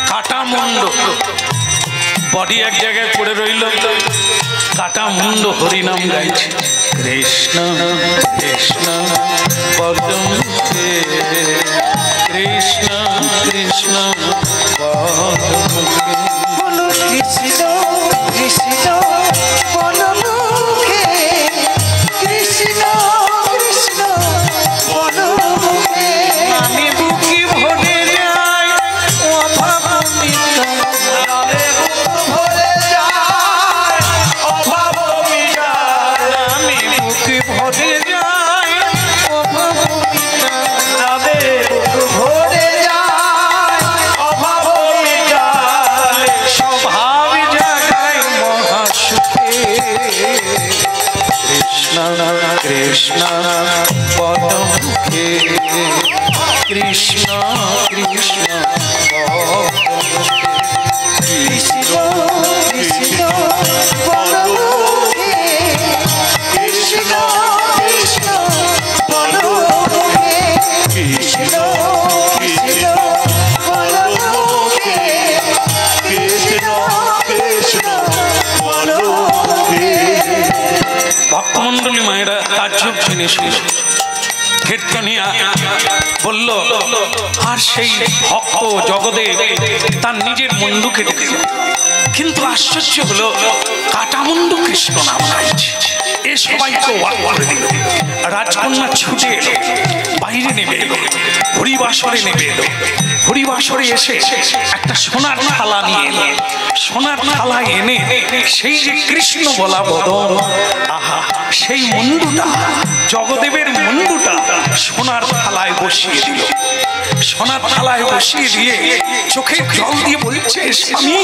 Speaker 1: কাটা মুন্ড বডি এক জায়গায় পড়ে রইল, কাটা মুন্ড হরিনাম গাইছে। কৃষ্ণ কৃষ্ণ বল মুখে, কৃষ্ণ কৃষ্ণ বল মুখে,
Speaker 2: বলো কৃষ্ণ কৃষ্ণ বল মুখে, কৃষ্ণ কৃষ্ণ বল মুখে,
Speaker 1: আমি বুকি ভরে যাই অভাব মিটাই,
Speaker 2: ভরে যায় অভাব মিটায়,
Speaker 1: আমি বুকি ভরে যাই অভাব মিটাই,
Speaker 2: ভরে যায় অভাব মিটায়,
Speaker 1: স্বভাব জাগায় মহাসুখে, কৃষ্ণ কৃষ্ণ বল মুখে, কৃষ্ণ কৃষ্ণ বল মুখে,
Speaker 2: কৃষ্ণ কৃষ্ণ বল মুখে, কৃষ্ণ কৃষ্ণ বল মুখে, কৃষ্ণ কৃষ্ণ বল মুখে, কৃষ্ণ কৃষ্ণ বল মুখে।
Speaker 1: ভক্তমন্ডলী মায়েরা তাজ্জব জিনিস কীর্তনিয়া বলল, আর সেই ভক্ত জগদেব তার নিজের মুন্ডু কেটে দিল। কিন্তু আশ্চর্য হলো, কাটা মুন্ডু কৃষ্ণ নাম গাইছে। এ সবাইকে ওয়াক করে দিল। রাজকন্যা ছুটে এলো, বাইরে নেমে এলো, হরিবাসরে নেমে এলো। হরিবাসরে এসে একটা সোনার থালা নিয়ে এলো। সোনার থালা এনে সেই যে কৃষ্ণ বলা বদন, আহা, সেই মুন্ডুটা, জগদেবের মুন্ডুটা সোনার থালায় বসিয়ে দিল। সোনার থালায় বসিয়ে দিয়ে চোখে জল দিয়ে বলছে, স্বামী,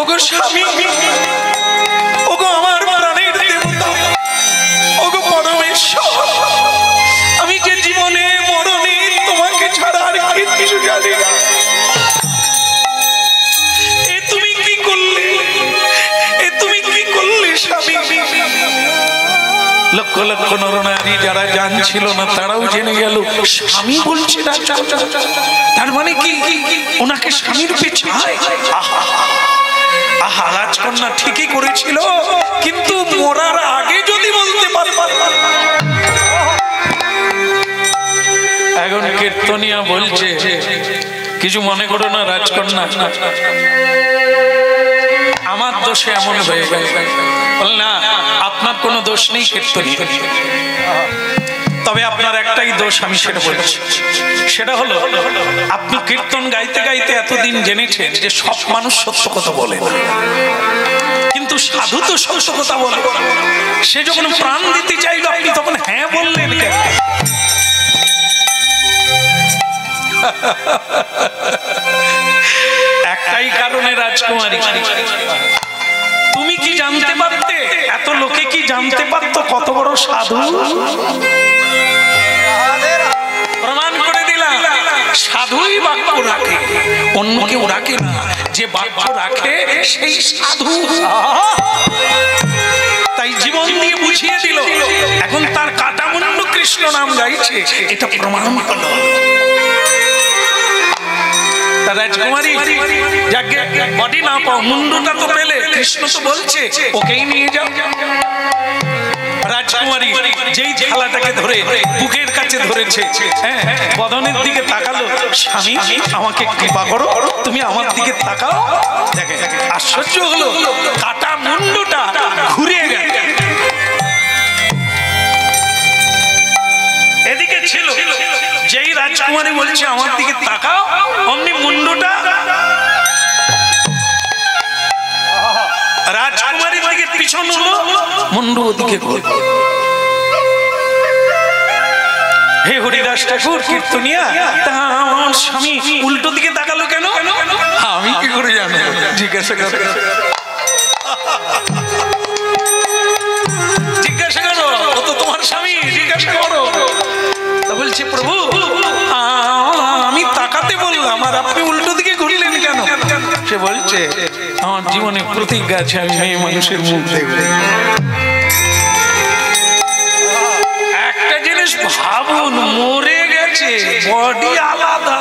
Speaker 1: ওগো স্বামী, ওগো আমার প্রাণের দেবতা, ওগো পরমেশ্বর, আমি যে জীবনে মরণে তোমাকে ছাড়া আর কিছু জানি লক্ষ নরনারী যারা জানছিল না তারাও জেনে গেল স্বামী বলছে তার মানে কি ওনাকে স্বামীর পেছায়। আহা রাজকন্যা ঠিকই করেছিল, কিন্তু মরার আগে যদি বলতে পারত। এখন কীর্তনিয়া বলছে কিছু মনে করো না রাজকন্যা, আমার দোষে এমন হয়ে গেল। না, আপনার কোনো দোষ নেই কীর্তনিয়া, তবে আপনার একটাই দোষ, আমি সেটা বলছি। সেটা হলো আপনি কীর্তন গাইতে গাইতে এতদিন জেনেছেন যে সব মানুষ সত্য কথা বলে না, কিন্তু সাধু তো সত্য কথা বলে। সে যখন প্রাণ দিতে চাইল আপনি তখন হ্যাঁ বললেন কেন? একটাই কারণে রাজকুমারী, তুমি কি জানতে পারতে, এত লোকে কি জানতে পারতো কত বড় সাধু? প্রমাণ করে দিলাম, সাধুই বাক্য রাখে, অন্য কেউ রাখে না। যে বাক্য রাখে সেই সাধু। তাই জীবন দিয়ে বুঝিয়ে দিল। এখন তার কাটামুন্ডু কৃষ্ণ নাম গাইছে, এটা প্রমাণ হলো। রাজকুমারী যাকে বডি না পাও, মুন্ডুটা তো পেলে, কৃষ্ণ তো বলছে ওকেই নিয়ে যাও। রাজকুমারী যেই থালাটাকে ধরে বুকের কাছে ধরেছে, বদনের দিকে তাকালো, স্বামী আমাকে কৃপা করো, তুমি আমার দিকে তাকাও। দেখে আশ্চর্য হলো, কাটা মুন্ডুটা ঘুরে গেল। এদিকে ছিল, যেই রাজকুমারী বলছে আমার দিকে তাকাও, অমনি মুন্ডুটা রাজকুমারীর দিকে পিছন হলো, মুন্ডু ওদিকে ঘুরে। হে হরিদাস ঠাকুর কীর্তনিয়া, তা আমার স্বামী উল্টো দিকে তাকালো কেন? আমি কি করে জানো, জিজ্ঞাসা করো, জিজ্ঞাসা করো, ও তো তোমার স্বামী, জিজ্ঞাসা করো। তা বলছে প্রভু আমি তাকাতে বললাম আর আপনি উল্টো দিকে ঘুরলেন কেন? সে বলছে আমার জীবনে প্রতিজ্ঞা আছে আমি মেয়ে মানুষের মুখ দেখব। একটা জিনিস ভাবুন, মরে গেছে, বডি আলাদা,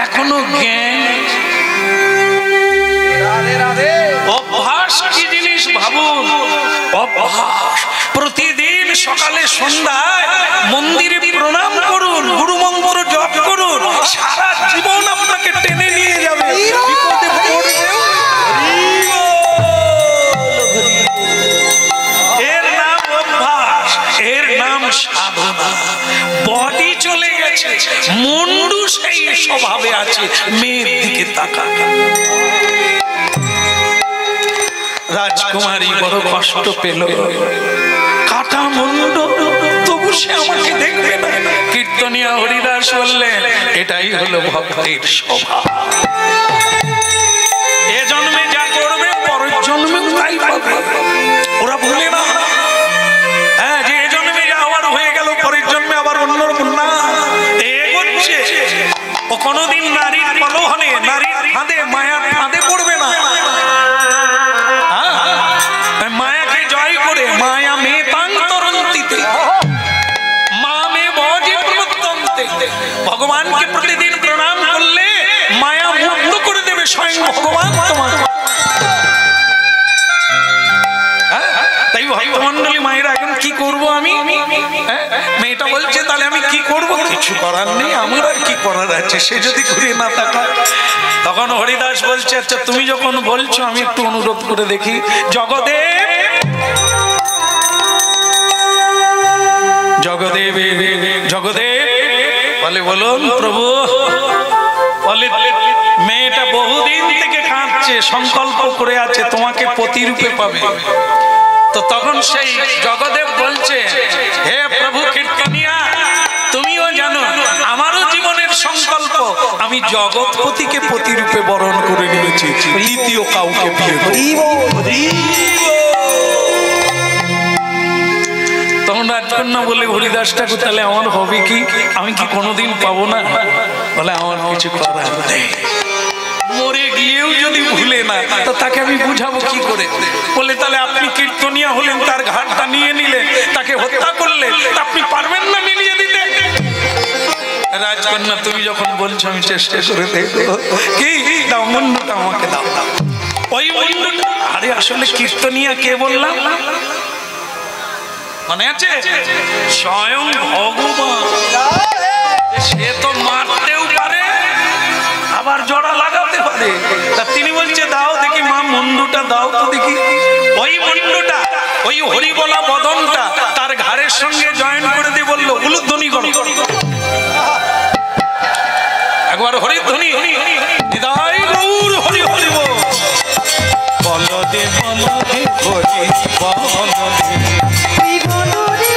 Speaker 1: এখনো জ্ঞান। অভ্যাস কি জিনিস ভাবুন, অভ্যাস। প্রতিদিন সকালে সন্ধ্যায় মন্দিরে প্রণাম করুন, গুরু মন্ত্র জপ করুন, সারা জীবন আপনাকে টেনে নিয়ে যাবে। বিপদে পড়বে, এর নাম অভ্যাস, এর নাম সাধনা। বডি চলে গেছে, মুন্ডু সেই স্বভাবে আছে, মেয়ের দিকে তাকা। রাজকুমারী বড় কষ্ট পেল, কাটা মুন্ডু, তবু সে আমাকে দেখবে না। কীর্তনিয়া হরিদাস বললেন এটাই হলো ভক্তের স্বভাব। এ জন্মে যা করবে পরের জন্মেও তাই পাবে, ওরা ভুলে না। হ্যাঁ, যে এ জন্মে যা হওয়ার হয়ে গেল পরের জন্মে আবার অন্যরকম না, এগোচ্ছে। ও কোনোদিন নারীর প্রলোভনে, নারীর ফাঁদে, মায়ার ফাঁদে পড়বে না। মায়াকে জয় করে, মায়া মে তান্তরন্তিতে মা মে বজে প্রবর্তন্তে, ভগবানকে প্রতিদিন প্রণাম করলে মায়া মুক্ত করে দেবে স্বয়ং ভগবান তোমার। তাই ভক্তমণ্ডলী মায়েরা এখন কি করবো আমি? মেয়েটা বলছে তাহলে আমি কি করব? কিছু করার নেই, আমার আর কি করার আছে, সে যদি ঘুরে না তাকায়। তখন হরিদাস বলছে আচ্ছা তুমি যখন বলছো আমি একটু অনুরোধ করে দেখি। জগদেব, জগদেব, জগদেব বলে বলুন প্রভু। বলে মেয়েটা বহুদিন থেকে কাঁদছে, সংকল্প করে আছে তোমাকে পতিরূপে পাবে। তো তখন সেই জগদেব বলছে হে প্রভু কীর্তনিয়া, তুমিও জানো আমারও জীবনের সংকল্প, আমি জগৎপতিকে পতিরূপে বরণ করে নিয়েছি, দ্বিতীয় কাউকে বিয়ে করব। তখন রাজকন্যা বলে হরিদাস ঠাকুর তাহলে আমার হবে কি? আমি কি কোনোদিন পাবো না? বলে আমার কিছু করার নেই। মরে গিয়েও যদি ভুলে না তো তাকে আমি বুঝাবো কি করে? বলে তাহলে আপনি কীর্তনিয়া হলেন, তার ঘাটটা নিয়ে নিলেন, তাকে হত্যা করলেন, আপনি পারবেন না মিলিয়ে দিতে? রাজকন্যা তুমি যখন বলছো আমি চেষ্টা করে দেখবো। কি দাও, মুন্ডুটা আমাকে দাও। ওই মুন্ডুটা, আরে আসলে কীর্তনিয়া কে বললাম মনে আছে? স্বয়ং ভগবান। সে তো মারতেও পারে আবার জড়া লাগাতে পারে। তা তিনি বলছে দাও দেখি মা, মুন্ডুটা দাও তো দেখি। ওই মুন্ডুটা, ওই হরিবলা বদনটা তার ঘাড়ের সঙ্গে জয়েন করে দিয়ে বললো উলুধ্বনি করো। একবার হরিধ্বনি, নিতাই গৌর হরি হরি বল। বলদে বলদে হরি বলদে,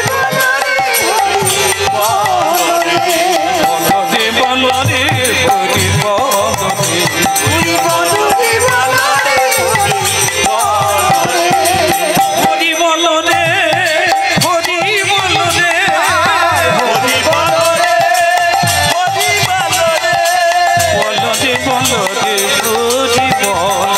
Speaker 1: বলদে বলদে হরি বলদে, হরি বলদে হরি বলদে, হরি বলদে, হরি বলদে, বলদে বলদে হরি বলদে।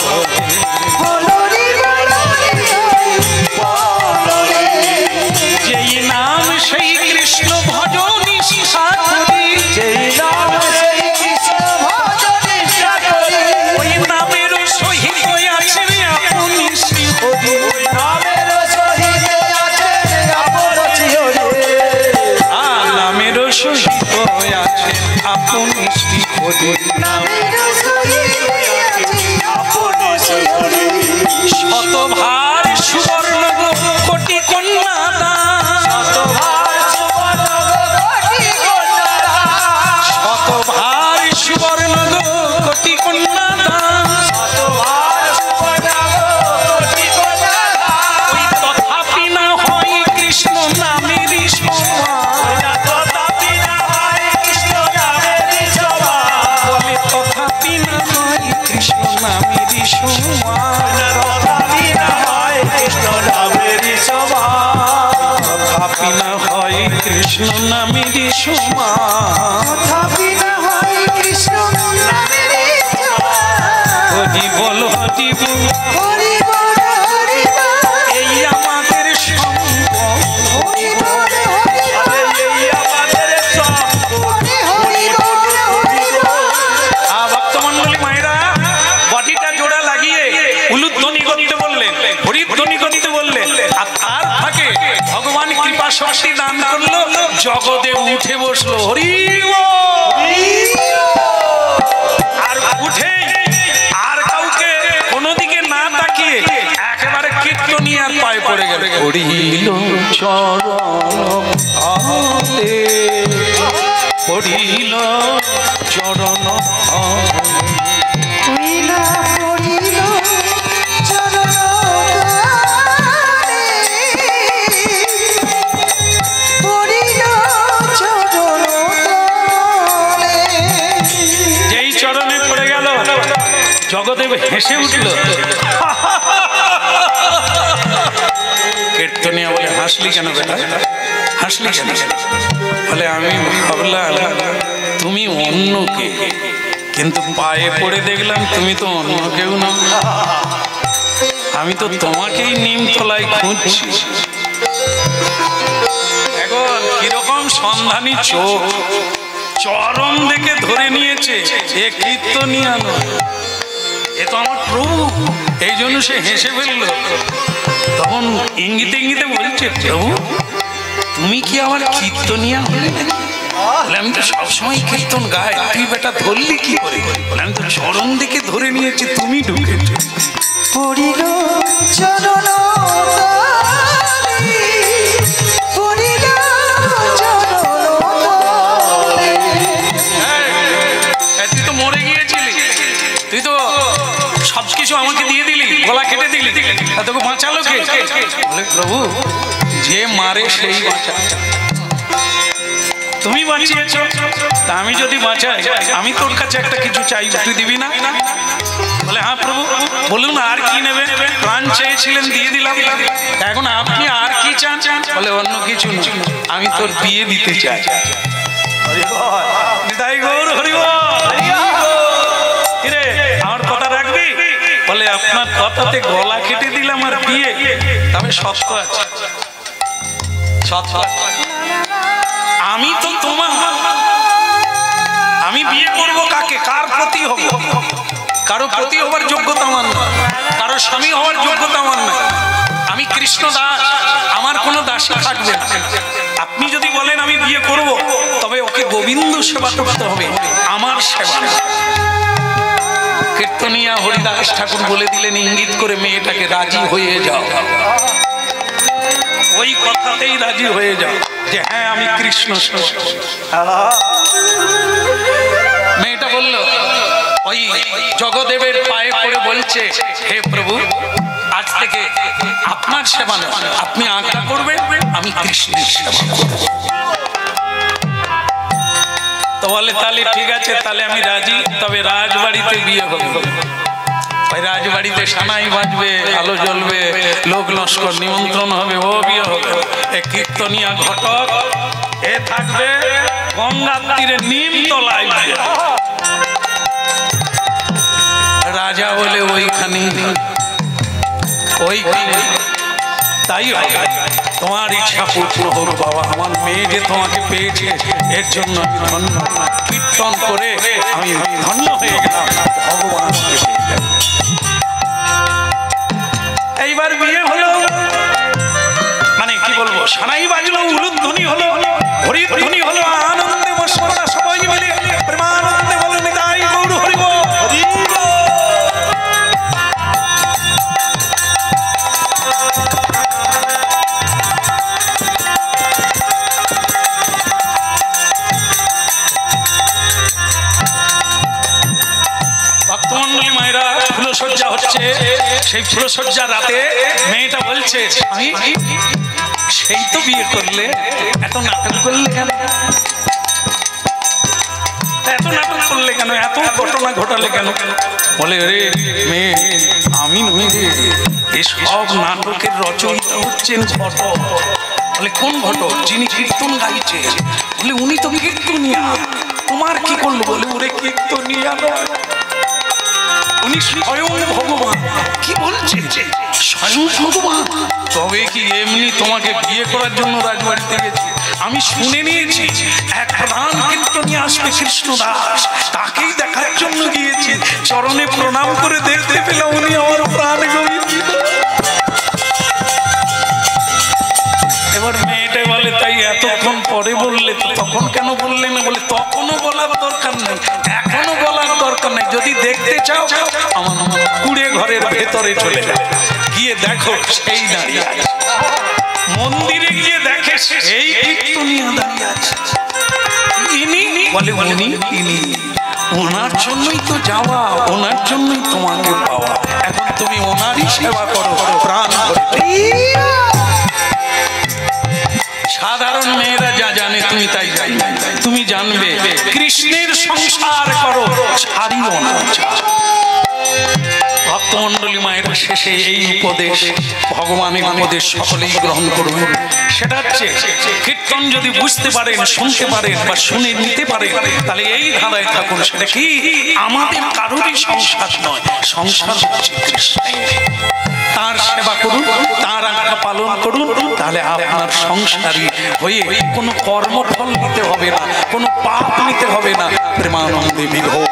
Speaker 1: যেই নাম সেই কৃষ্ণ ভজনি সাধি, যেই নাম সেই কৃষ্ণ ভজনি সাধি, ওই নামের সহিত আছে আপনি শ্রী হরি, নামের সহিত আছে আপনি শ্রী হরি, নামের সহিত আছে আপনি শ্রী হরি, নামের সহিত আছে আপনি শ্রী হরি। শতভার সুবর্ণ কোটি কন্যা দান, শতভার সুবর্ণ কোটি কন্যা দান, শতভার সুবর্ণ কোটি কন্যা দান, শতভার সুবর্ণ কোটি কন্যা দান। ওই তথাপি না হয় কৃষ্ণ নামেরই সমান, তথাপি না হয় কৃষ্ণ নামেরই সমান, বলে তথাপি না হয় কৃষ্ণ নামেরই সমান, তথাপি না হয় কৃষ্ণ নামেরই সমান, তথাপি না হয় কৃষ্ণ নামেরই সমান, তথাপি না হয় কৃষ্ণ নামেরই সমান। হরি বল হরি বল, হরি বল হরি বল, এই আমাদের সম্পদ, হরি বল হরি বল, এই আমাদের সম্পদ, হরি বল হরি বল। ভক্তমণ্ডলী মায়েরা বডিটা জোড়া লাগিয়ে উলুধ্বনি করতে বললেন, হরিধ্বনি করতে বললেন, আর তার ফাঁকে ভগবান কৃপা শক্তি দান করলো, জগদেব উঠে বসলো। হরি আর উঠে আর কাউকে কোনো দিকে না তাকিয়ে একেবারে কীর্তনিয়ার পায়ে পড়ে গেল। পড়িল চরণ আতে, পড়িল চরণ যেই চরণে পড়ে গেল জগদেব হেসে উঠল। কীর্তনিয়া বলে হাসলি কেন বেটা, হাসলি কেন? বলে আমি ভাবলাম তুমি অন্য কে, কিন্তু পায়ে পড়ে দেখলাম তুমি তো অন্য কেউ না, আমি তো তোমাকেই নিমতলায় খুঁজছি। এখন কিরকম সন্ধানী চোখ, চরণ দেখে ধরে নিয়েছে এ কীর্তনিয়া নয়, এ তো আমার প্রভু। এই জন্য সে হেসে ফেলল। তখন ইঙ্গিতে ইঙ্গিতে বলছে, প্রভু তুমি কি আমার কীর্তনিয়া হলে নাকি? আমি তো সবসময় কীর্তন গাই, তুই বেটা ধরলি কি করে? আমি তো চরণ দেখে ধরে নিয়েছি, তুমি ঢুকেছো।
Speaker 2: পড়িল চরণ তলে, পড়িল চরণ তলে।
Speaker 1: তুই তো মরে গিয়েছিলি, তুই তো সবকিছু আমাকে দিয়ে দিলি, গলা কেটে দিলি, তোকে বাঁচালো কে? বলে প্রভু যে মারে সেই বাঁচায়, তুমি বাঁচিয়েছো, তা আমি যদি বাঁচাই আমি তোর কাছে একটা কিছু চাই, তুই দিবি না? বলে হ্যাঁ প্রভু, বলুন আর কি নেবে? প্রাণ চেয়েছিলেন দিয়ে দিলাম, এখন আপনি আর কি চান? বলে অন্য কিছু না, আমি তোর বিয়ে দিতে চাই। নিতাই গৌর হরি বল। কিরে আমার কথাতে গলা কেটে দিলাম আর বিয়ে, তবে সত্য আছে, সত্য। আমি তো তোমার, আমি বিয়ে করব কাকে, কার প্রতি হব? কারো প্রতি হবার যোগ্যতা আমার না, কারো স্বামী হওয়ার যোগ্যতা আমার না। আমি কৃষ্ণ দাস, আমার কোনো দাসী থাকবে না। আপনি যদি বলেন আমি বিয়ে করব, তবে ওকে গোবিন্দ সেবা করতে হবে, আমার সেবা। কীর্তনিয়া হরিদাস ঠাকুর বলে দিলেন ইঙ্গিত করে, মেয়েটাকে রাজি হয়ে যাও, ওই কথাতেই রাজি হয়ে যাও যে হ্যাঁ আমি কৃষ্ণ। মেয়েটা বলল, ওই জগদেবের পায়ে পড়ে বলছে, হে প্রভু, আজ থেকে আপনার সেবা না, আপনি আজ্ঞা করবেন, আমি কৃষ্ণের সেবা করব। তো বলে তাহলে ঠিক আছে, তাহলে আমি রাজি, তবে রাজবাড়িতে বিয়ে হবে। ওই রাজবাড়িতে সানাই বাজবে, আলো জ্বলবে, লোক লস্কর নিমন্ত্রণ হবে, ও বিয়ে হবে। এ কীর্তনিয়া ঘটক এ থাকবে গঙ্গার তীরে নিমতলায়। রাজা বলে ওইখানে, ওইখানে। তাই হবে, তোমার ইচ্ছা পূর্ণ হোক বাবা, আমার মেয়ে যে তোমাকে পেয়েছে এর জন্য আমি ধন্য। কীর্তন করে আমি ধন্য হয়ে গেলাম, ভগবানকে পেয়ে গেলাম। এইবার বিয়ে হলো, মানে কি বলবো, সানাই বাজলো, উলুধ্বনি হলো, হরিধ্বনি হলো, আনন্দে মস্মরা সবাই মিলে প্রেমানন্দে বলো নিতাই গৌর হরি বল। ভক্তমন্ডলী মায়েরা, ফুলসজ্জা হচ্ছে। সেই ফুলসজ্জা রাতে মেয়েটা বলছে, আমি সেই তো বিয়ে করলে, এত নাটক করলে কেন, এত নাটক করলে কেন, এত ঘটনা ঘটালে কেন? বলে রে মেয়ে, আমি নই রে, এসব নাটকের রচয়িতা হচ্ছেন ঘটক। বলে কোন ঘটক? যিনি কীর্তন গাইছে। বলে উনি তো কীর্তনিয়া, তোমার কি করলো? বলে ওরে কীর্তনিয়া নয়, উনি স্বয়ং ভগবান। কি বলছে? স্বয়ং ভগবান। তবে কি এমনি তোমাকে বিয়ে করার জন্য রাজবাড়িতে গেছি? আমি শুনে নিয়েছি এক প্রধান কীর্তনিয়া আসবে কৃষ্ণ দাস, তাকেই দেখার জন্য গিয়েছি। চরণে প্রণাম করে দেখতে পেলাম উনি আমার প্রাণ গোবিন্দ। এবার মেয়েটা বলে, তাই এতক্ষণ পরে বললে তো, তখন কেন বললে না? বলে তখনও বলার দরকার নেই, এখনো বলার দরকার নেই। যদি দেখতে চাও আমার কুড়ে ঘরের ভেতরে চলে যাও, গিয়ে দেখো সেই দাঁড়িয়ে আছে। মন্দিরে গিয়ে দেখে সেই কীর্তনিয়া দাঁড়িয়ে আছে। ইনি বলে উনি, ইনি, ওনার জন্যই তো যাওয়া, ওনার জন্যই তোমাকে পাওয়া। এখন তুমি ওনারই সেবা করো প্রাণ ভরে। সাধারণ মেয়েরা যা জানে তুমি তাই জানবে, তুমি জানবে কৃষ্ণের সংসার করো, ছাড়িও না। ভক্তমন্ডলী মায়েরা, শেষে এই উপদেশ, ভগবানের উপদেশ সকলেই গ্রহণ করবে। সেটা হচ্ছে কীর্তন যদি বুঝতে পারেন, শুনতে পারেন বা শুনে নিতে পারেন, তাহলে এই ধারায় থাকুন। সেটা কি আমাদের কারোরই সংসার নয়, সংসার হচ্ছে কৃষ্ণের। তার সেবা করুন, তার আজ্ঞা পালন করুন, তাহলে আপনার সংসারী হয়ে কোনো কর্মফল নিতে হবে না, কোনো পাপ নিতে হবে না। প্রেমানন্দে বিভোর।